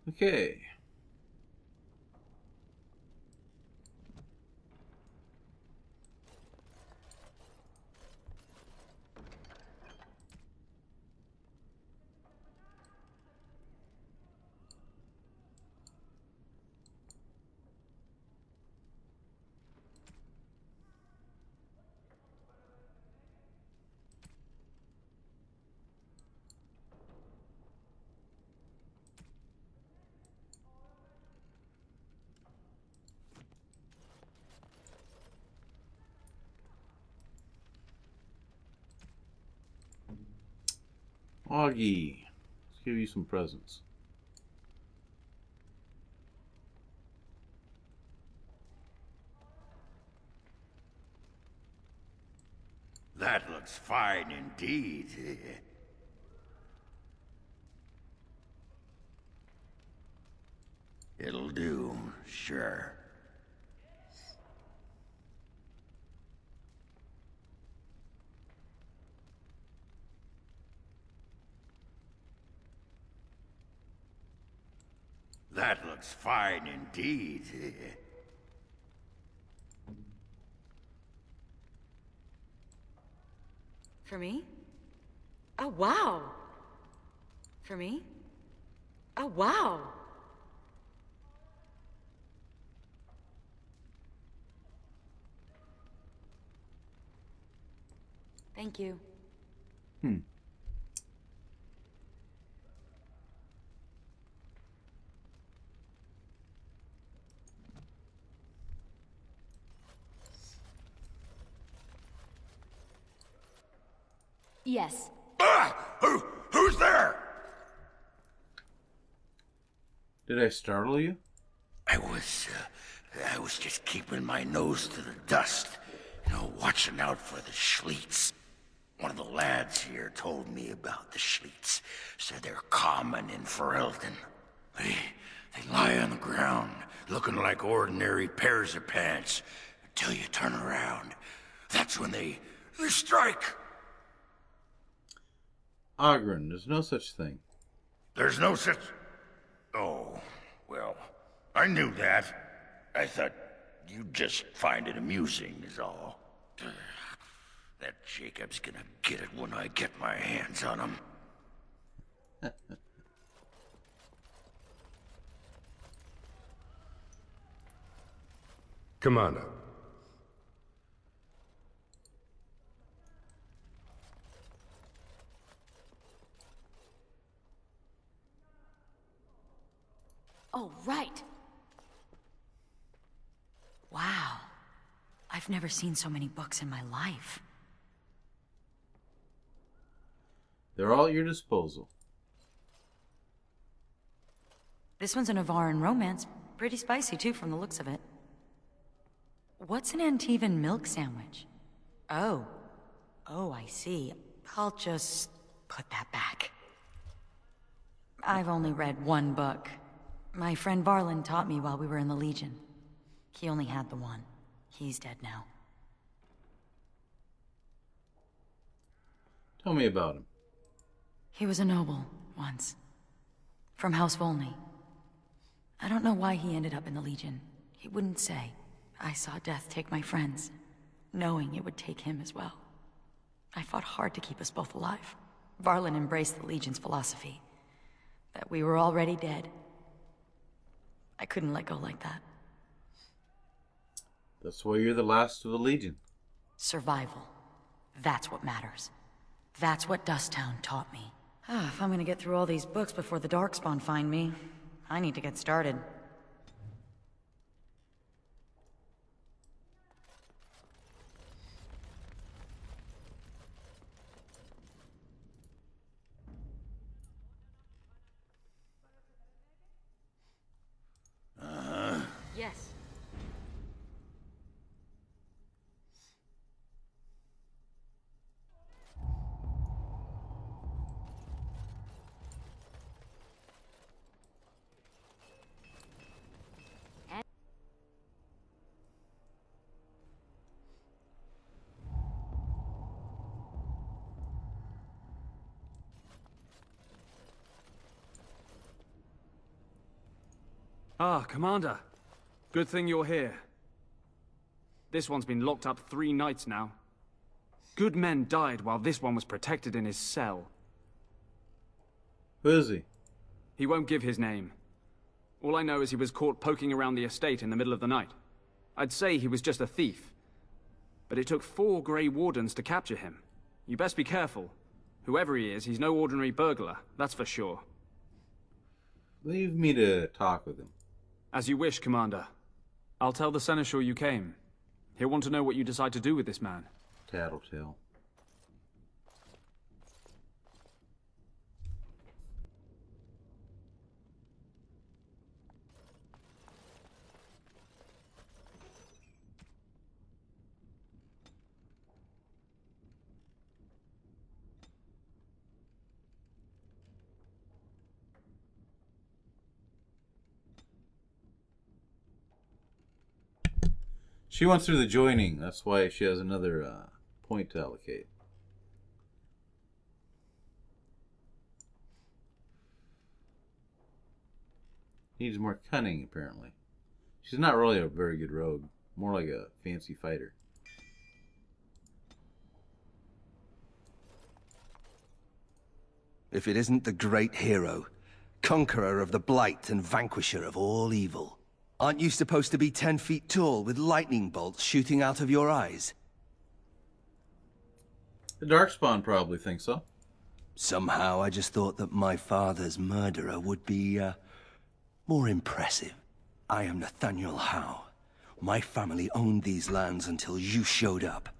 A: Okay. Augie, let's give you some presents.
K: That looks fine indeed. It'll do, sure. That looks fine indeed.
E: For me? Oh, wow! For me? Oh, wow! Thank you.
B: Yes.
K: Who's there?
A: Did I startle you?
K: I was just keeping my nose to the dust, watching out for the Schliets. One of the lads here told me about the Schliets. Said they're common in Ferelden. They lie on the ground, looking like ordinary pairs of pants, until you turn around. That's when they strike.
A: Ogren, there's no such thing.
K: There's no such... Oh, well, I knew that. I thought you'd just find it amusing is all. That Jacob's gonna get it when I get my hands on him.
F: Commander.
B: Oh, right.
E: Wow. I've never seen so many books in my life.
A: They're all at your disposal.
E: This one's a Navaran romance. Pretty spicy, too, from the looks of it. What's an Antivan milk sandwich? Oh. Oh, I see. I'll just put that back. I've only read one book. My friend Varlin taught me while we were in the Legion. He only had the one. He's dead now.
A: Tell me about him.
E: He was a noble, once. From House Volney. I don't know why he ended up in the Legion. He wouldn't say. I saw death take my friends, knowing it would take him as well. I fought hard to keep us both alive. Varlin embraced the Legion's philosophy, that we were already dead. I couldn't let go like that.
A: That's why you're the last of the Legion.
E: Survival. That's what matters. That's what Dusttown taught me. If I'm gonna get through all these books before the Darkspawn find me, I need to get started. Yes.
T: Ah, Commander. Good thing you're here. This one's been locked up 3 nights now. Good men died while this one was protected in his cell.
A: Who is he?
T: He won't give his name. All I know is he was caught poking around the estate in the middle of the night. I'd say he was just a thief. But it took 4 Grey Wardens to capture him. You best be careful. Whoever he is, he's no ordinary burglar, that's for sure.
A: Leave me to talk with him.
T: As you wish, Commander. I'll tell the Seneschal you came. He'll want to know what you decide to do with this man.
A: Tattletale. She went through the joining. That's why she has another point to allocate. Needs more cunning, apparently. She's not really a very good rogue. More like a fancy fighter.
U: If it isn't the great hero, conqueror of the Blight and vanquisher of all evil. Aren't you supposed to be 10 feet tall with lightning bolts shooting out of your eyes?
A: The Darkspawn probably thinks so.
U: Somehow I just thought that my father's murderer would be, more impressive. I am Nathaniel Howe. My family owned these lands until you showed up.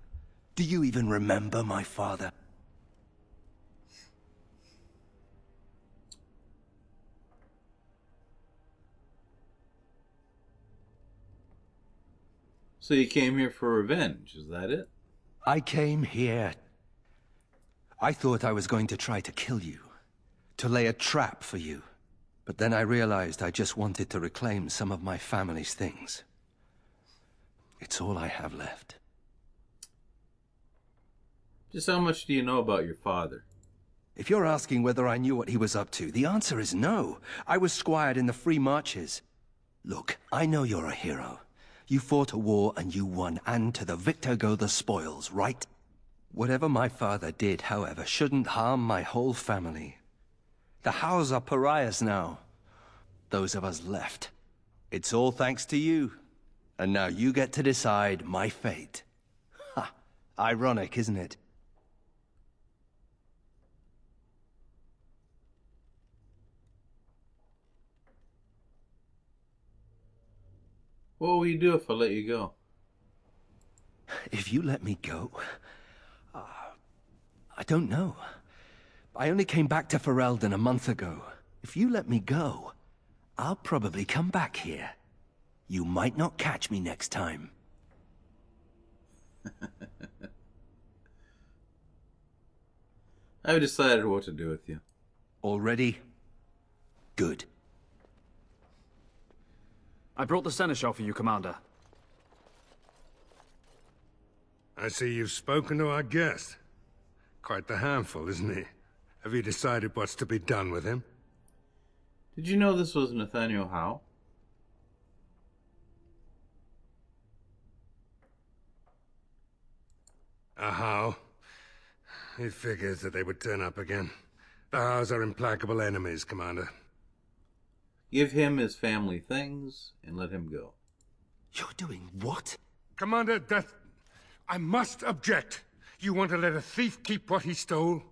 U: Do you even remember my father?
A: So you came here for revenge, is that it?
U: I came here. I thought I was going to try to kill you. To lay a trap for you. But then I realized I just wanted to reclaim some of my family's things. It's all I have left.
A: Just how much do you know about your father?
U: If you're asking whether I knew what he was up to, the answer is no. I was squired in the Free Marches. Look, I know you're a hero. You fought a war and you won, and to the victor go the spoils, right? Whatever my father did, however, shouldn't harm my whole family. The Howes are pariahs now. Those of us left. It's all thanks to you. And now you get to decide my fate. Ha! Ironic, isn't it?
A: What will you do if I let you go?
U: If you let me go... I don't know. I only came back to Ferelden a month ago. If you let me go, I'll probably come back here. You might not catch me next time.
A: I've decided what to do with you.
U: Already? Good.
T: I brought the seneschal for you, Commander.
F: I see you've spoken to our guest. Quite the handful, isn't he? Have you decided what's to be done with him?
A: Did you know this was Nathaniel Howe?
F: A Howe? It figures that they would turn up again. The Howes are implacable enemies, Commander.
A: Give him his family things and let him go.
U: You're doing what?
F: Commander, I must object. You want to let a thief keep what he stole?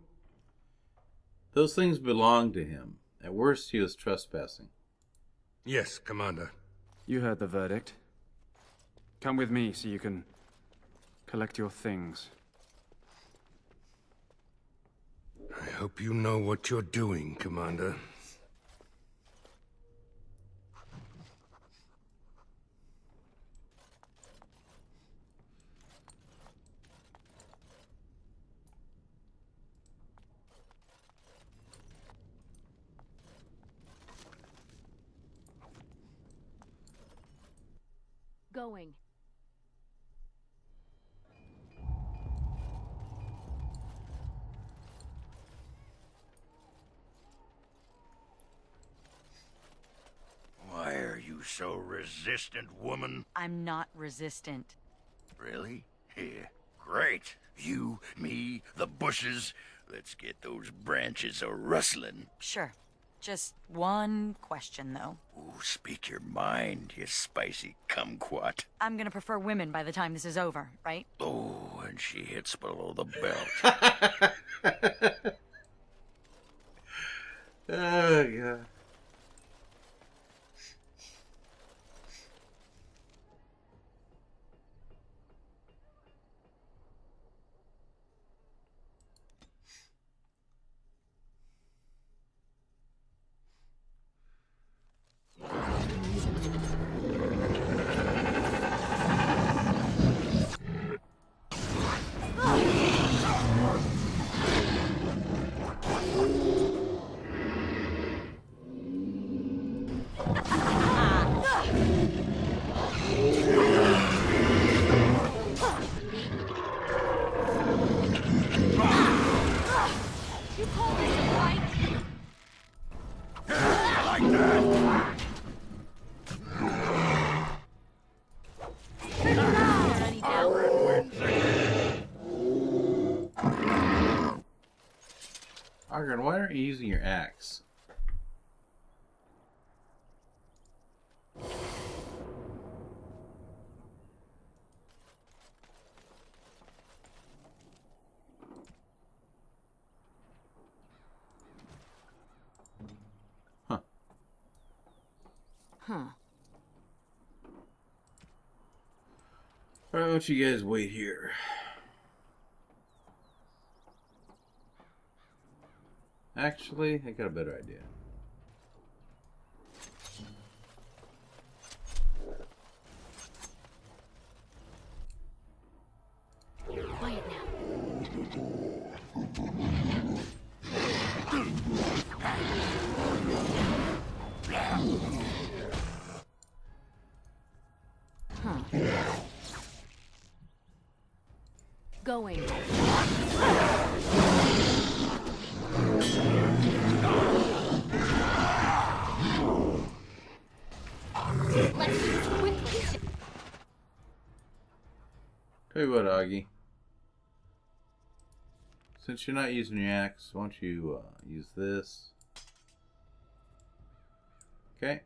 A: Those things belong to him. At worst, he was trespassing.
F: Yes, Commander.
T: You heard the verdict. Come with me so you can collect your things.
F: I hope you know what you're doing, Commander.
B: Going.
K: Why are you so resistant, woman?
E: I'm not resistant.
K: Really? Here. Great. You, me, the bushes. Let's get those branches a-rustling.
E: Sure. Just one question, though.
K: Ooh, speak your mind, you spicy kumquat.
E: I'm gonna prefer women by the time this is over, right?
K: Oh, and she hits below the belt.
A: Oh, God. Argon, why aren't you using your axe? Huh.
E: Huh.
A: Alright, why don't you guys wait here? Actually, I got a better idea.
B: Quiet now. Going. Let's do this quickly.
A: Tell you what, Augie. Since you're not using your axe, why don't you use this? Okay.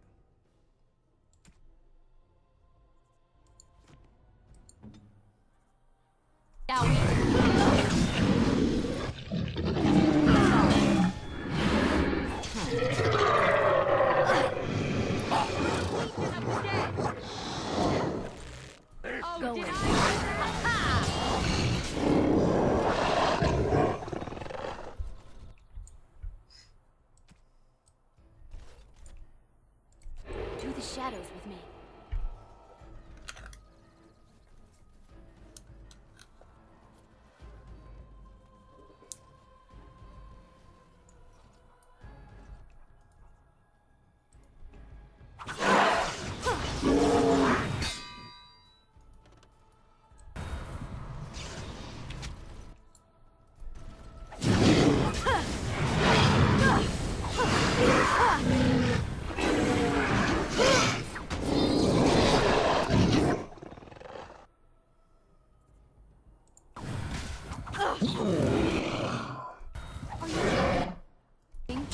B: Do the shadows with me.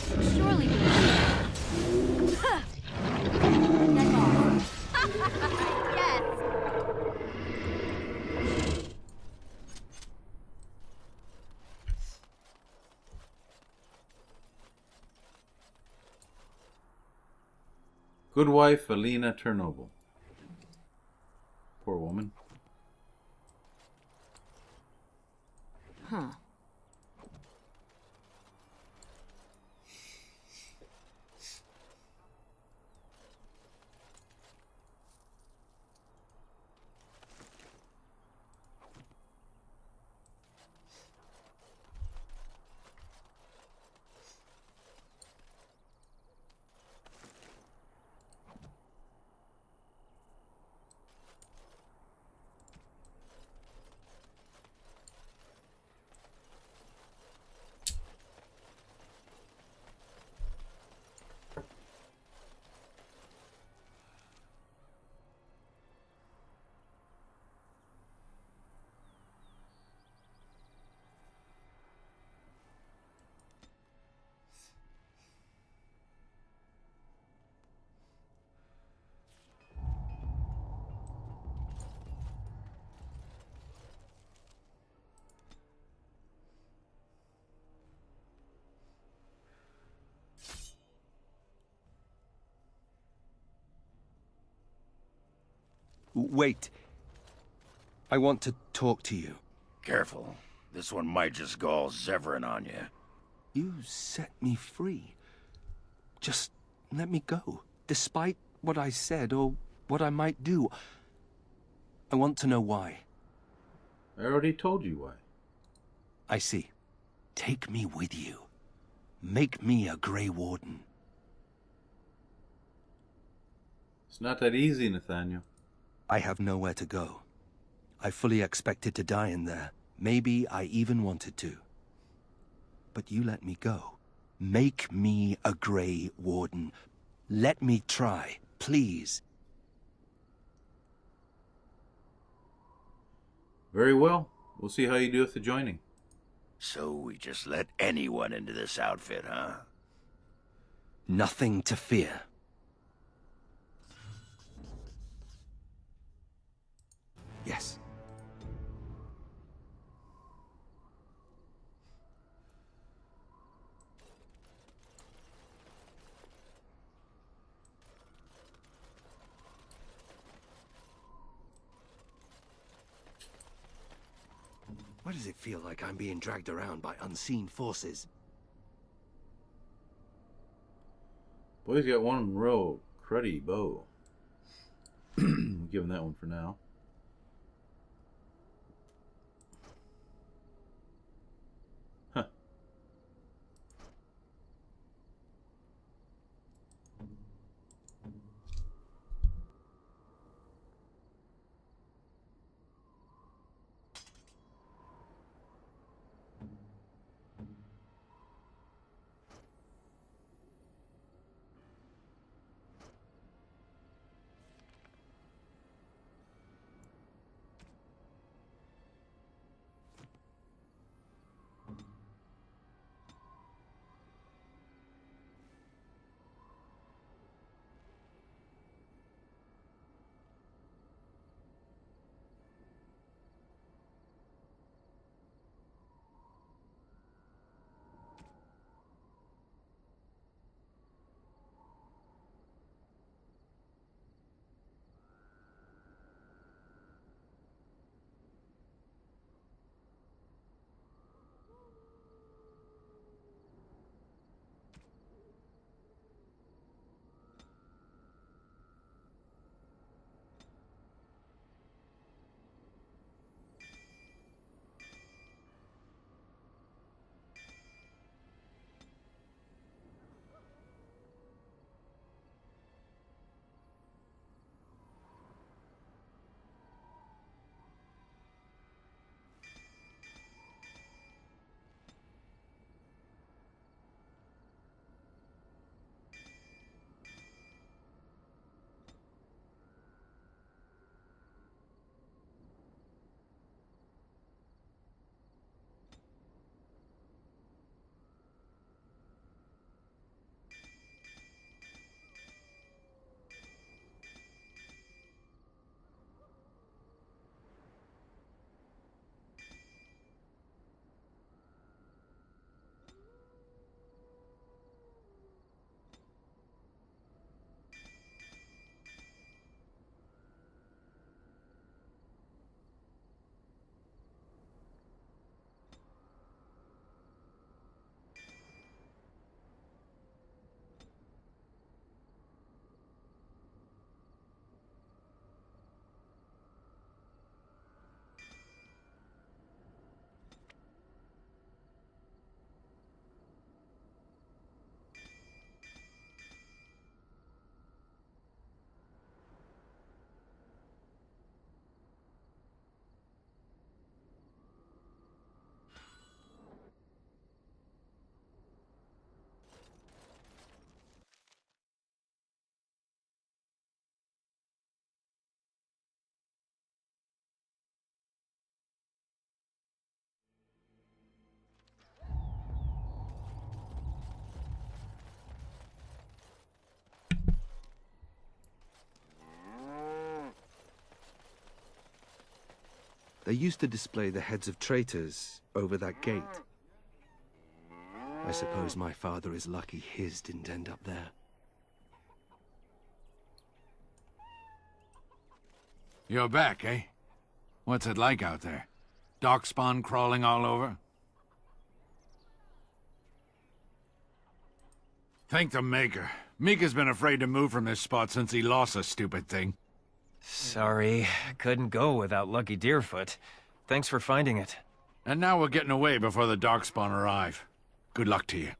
B: Surely we Huh. Get off. Yes.
A: Good wife, Alina Chernobyl. Poor woman.
B: Huh.
U: Wait. I want to talk to you.
K: Careful. This one might just go all Zevran on you.
U: You set me free. Just let me go. Despite what I said or what I might do. I want to know why.
A: I already told you why.
U: I see. Take me with you. Make me a Grey Warden.
A: It's not that easy, Nathaniel.
U: I have nowhere to go. I fully expected to die in there. Maybe I even wanted to. But you let me go. Make me a Grey Warden. Let me try, please.
A: Very well. We'll see how you do with the joining.
K: So we just let anyone into this outfit, huh?
U: Nothing to fear. Yes. Why does it feel like I'm being dragged around by unseen forces?
A: Boy's got one real cruddy bow. Give him that one for now. Huh.
U: They used to display the heads of traitors over that gate. I suppose my father is lucky his didn't end up there.
F: You're back, eh? What's it like out there? Darkspawn crawling all over? Thank the Maker. Mika's been afraid to move from this spot since he lost the stupid thing.
I: Sorry, couldn't go without Lucky Deerfoot. Thanks for finding it.
F: And now we're getting away before the Darkspawn arrive. Good luck to you.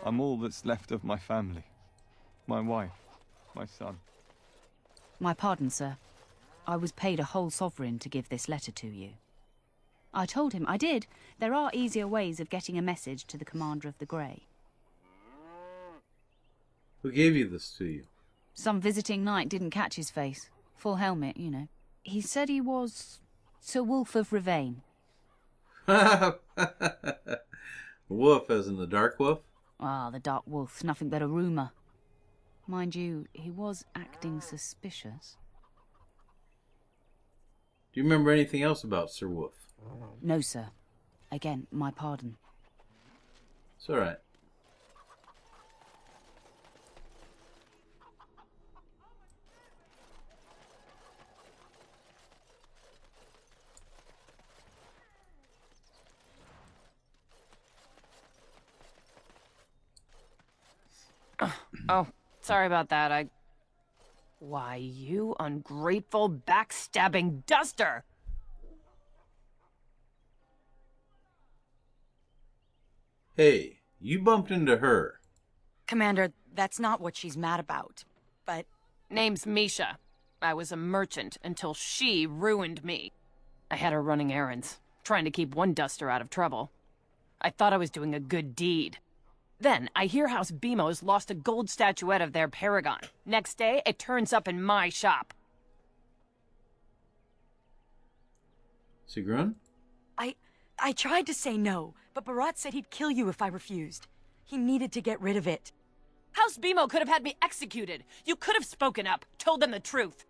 P: I'm all that's left of my family. My wife, my son.
H: My pardon, sir. I was paid a whole sovereign to give this letter to you. I told him I did. There are easier ways of getting a message to the Commander of the Grey.
A: Who gave you this to you?
H: Some visiting knight didn't catch his face. Full helmet, you know. He said he was Sir Wolf of Ravain.
A: Wolf as in the Dark Wolf?
H: Ah, the Dark Wolf's nothing but a rumour. Mind you, he was acting suspicious.
A: Do you remember anything else about Sir Wolf?
H: No, sir. Again, my pardon.
A: It's all right.
G: Oh, sorry about that. Why, you ungrateful, backstabbing duster!
A: Hey, you bumped into her.
L: Commander, that's not what she's mad about, but...
G: Name's Misha. I was a merchant until she ruined me. I had her running errands, trying to keep one duster out of trouble. I thought I was doing a good deed. Then, I hear House Bemo's lost a gold statuette of their paragon. Next day, it turns up in my shop.
A: Sigrun?
L: I tried to say no, but Barat said he'd kill you if I refused. He needed to get rid of it.
G: House Bemo could have had me executed. You could have spoken up, told them the truth.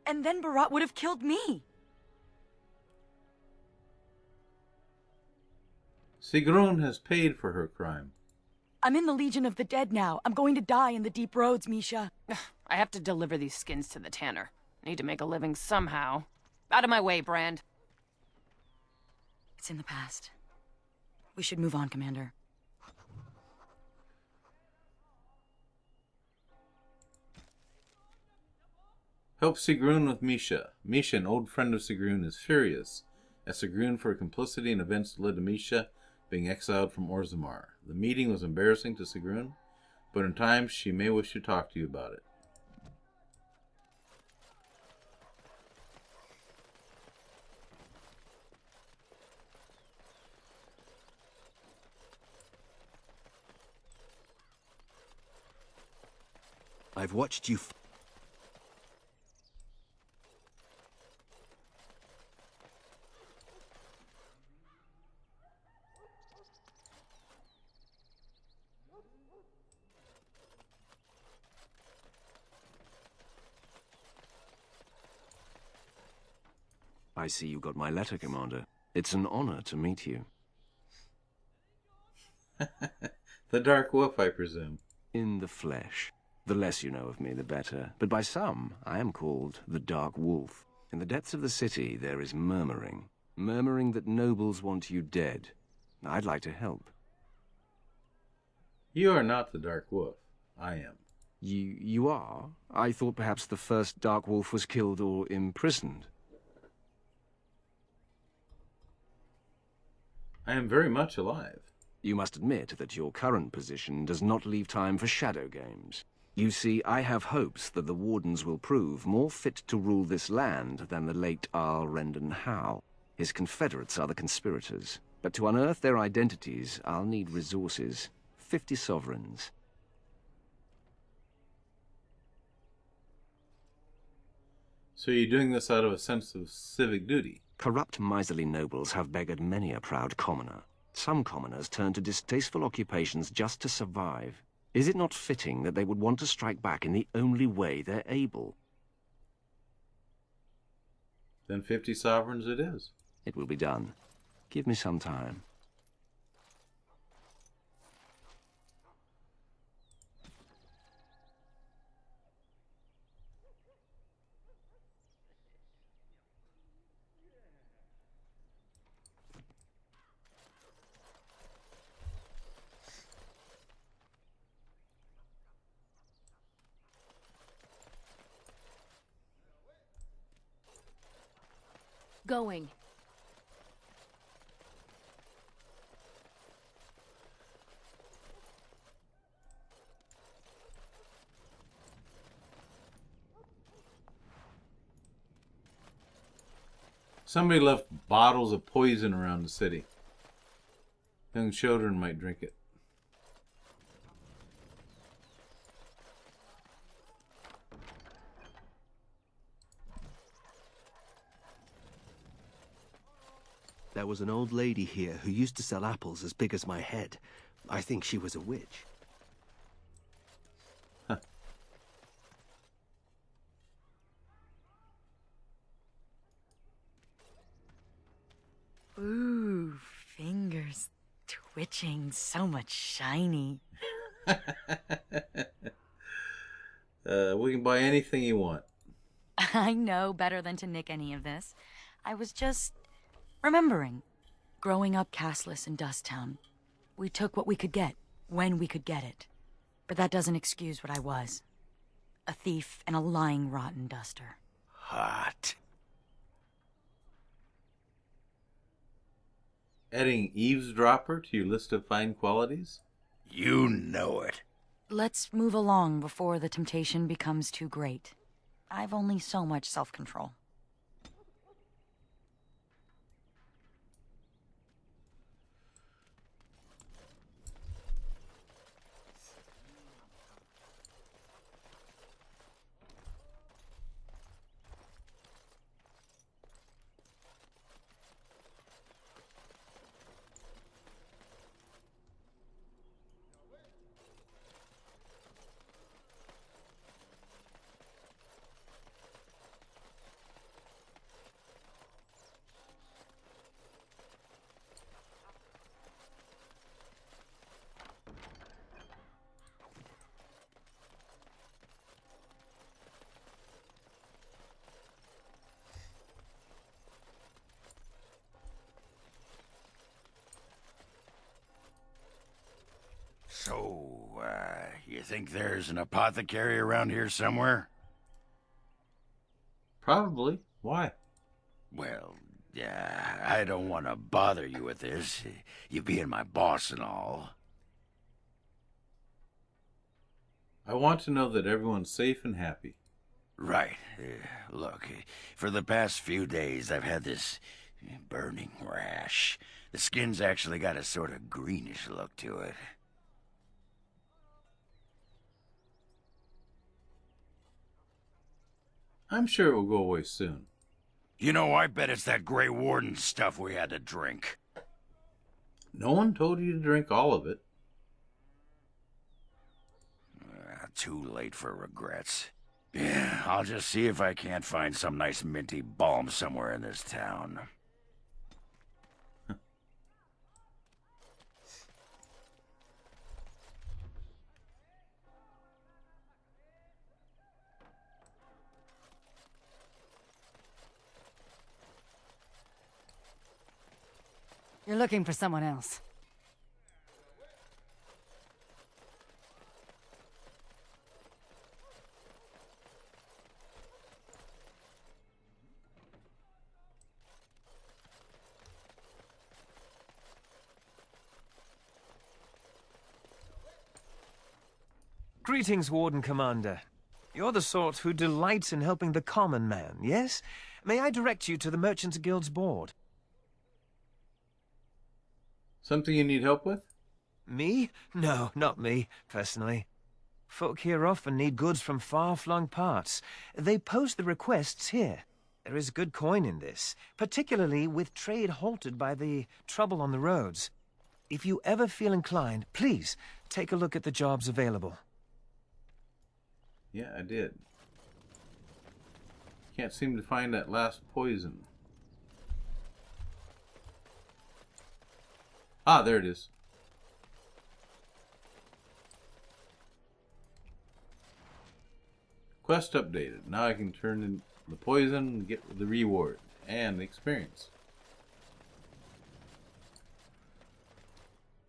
L: And then Barat would have killed me.
A: Sigrun has paid for her crime.
L: I'm in the Legion of the Dead now. I'm going to die in the deep roads, Misha.
G: I have to deliver these skins to the tanner. Need to make a living somehow. Out of my way, Brand.
L: It's in the past. We should move on, Commander.
A: Help Sigrun with Misha. Misha, an old friend of Sigrun, is furious at Sigrun for complicity in events that led to Misha being exiled from Orzammar. The meeting was embarrassing to Sigrun, but in time she may wish to talk to you about it.
U: I've watched you...
N: I see you got my letter, Commander. It's an honor to meet you.
A: The Dark Wolf, I presume.
N: In the flesh. The less you know of me, the better. But by some, I am called the Dark Wolf. In the depths of the city, there is murmuring. Murmuring that nobles want you dead. I'd like to help.
A: You are not the Dark Wolf. I am.
N: You are? I thought perhaps the first Dark Wolf was killed or imprisoned.
A: I am very much alive.
N: You must admit that your current position does not leave time for shadow games. You see, I have hopes that the Wardens will prove more fit to rule this land than the late Arl Rendon Howe. His confederates are the conspirators. But to unearth their identities, I'll need resources. 50 sovereigns.
A: So you're doing this out of a sense of civic duty?
N: Corrupt, miserly nobles have beggared many a proud commoner. Some commoners turn to distasteful occupations just to survive. Is it not fitting that they would want to strike back in the only way they're able?
A: Then 50 sovereigns it is.
N: It will be done. Give me some time.
B: Going.
A: Somebody left bottles of poison around the city. Young children might drink it.
U: There was an old lady here who used to sell apples as big as my head. I think she was a witch.
E: Ooh, fingers twitching, so much shiny.
A: We can buy anything you want.
E: I know better than to nick any of this. I was just remembering. Growing up castless in Dusttown, we took what we could get, when we could get it. But that doesn't excuse what I was. A thief and a lying rotten duster.
K: Hot.
A: Adding eavesdropper to your list of fine qualities?
K: You know it.
E: Let's move along before the temptation becomes too great. I've only so much self-control.
K: So, you think there's an apothecary around here somewhere?
A: Probably. Why?
K: Well, I don't want to bother you with this, you being my boss and all.
A: I want to know that everyone's safe and happy.
K: Right. Look, for the past few days I've had this burning rash. The skin's actually got a sort of greenish look to it.
A: I'm sure it will go away soon.
K: You know, I bet it's that Grey Warden stuff we had to drink.
A: No one told you to drink all of it.
K: Too late for regrets. Yeah, I'll just see if I can't find some nice minty balm somewhere in this town.
J: You're looking for someone else.
I: Greetings, Warden Commander. You're the sort who delights in helping the common man, yes? May I direct you to the Merchants Guild's board?
A: Something you need help with?
I: Me? No, not me, personally. Folk here often need goods from far-flung parts. They post the requests here. There is good coin in this, particularly with trade halted by the trouble on the roads. If you ever feel inclined, please, take a look at the jobs available.
A: Yeah, I did. Can't seem to find that last poison. Ah, there it is. Quest updated. Now I can turn in the poison and get the reward and the experience.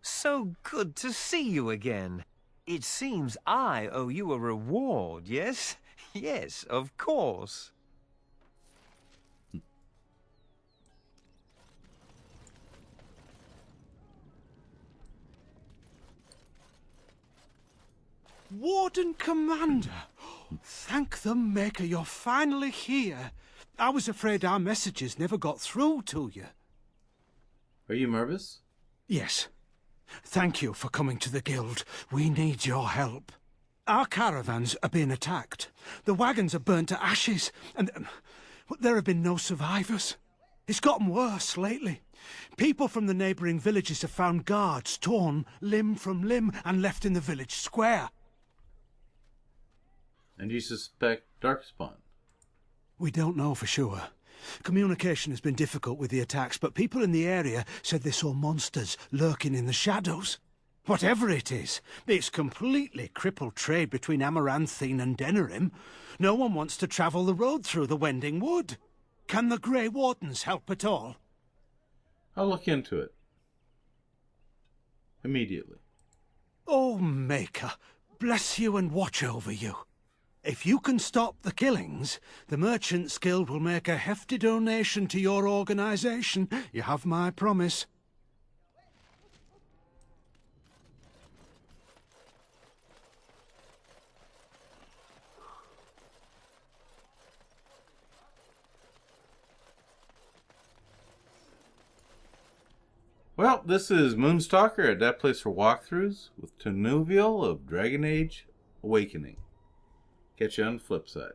I: So good to see you again. It seems I owe you a reward, yes? Yes, of course.
C: Warden Commander! Thank the Maker you're finally here. I was afraid our messages never got through to you.
A: Are you nervous?
C: Yes. Thank you for coming to the Guild. We need your help. Our caravans are being attacked. The wagons are burnt to ashes, and there have been no survivors. It's gotten worse lately. People from the neighbouring villages have found guards torn limb from limb and left in the village square.
A: And you suspect Darkspawn?
C: We don't know for sure. Communication has been difficult with the attacks, but people in the area said they saw monsters lurking in the shadows. Whatever it is, it's completely crippled trade between Amaranthine and Denerim. No one wants to travel the road through the Wending Wood. Can the Grey Wardens help at all?
A: I'll look into it. Immediately.
C: Oh, Maker, bless you and watch over you. If you can stop the killings, the Merchants Guild will make a hefty donation to your organization. You have my promise.
A: Well, this is Moonstalker at that place for walkthroughs with Tinuvial of Dragon Age Awakening. Catch you on the flip side.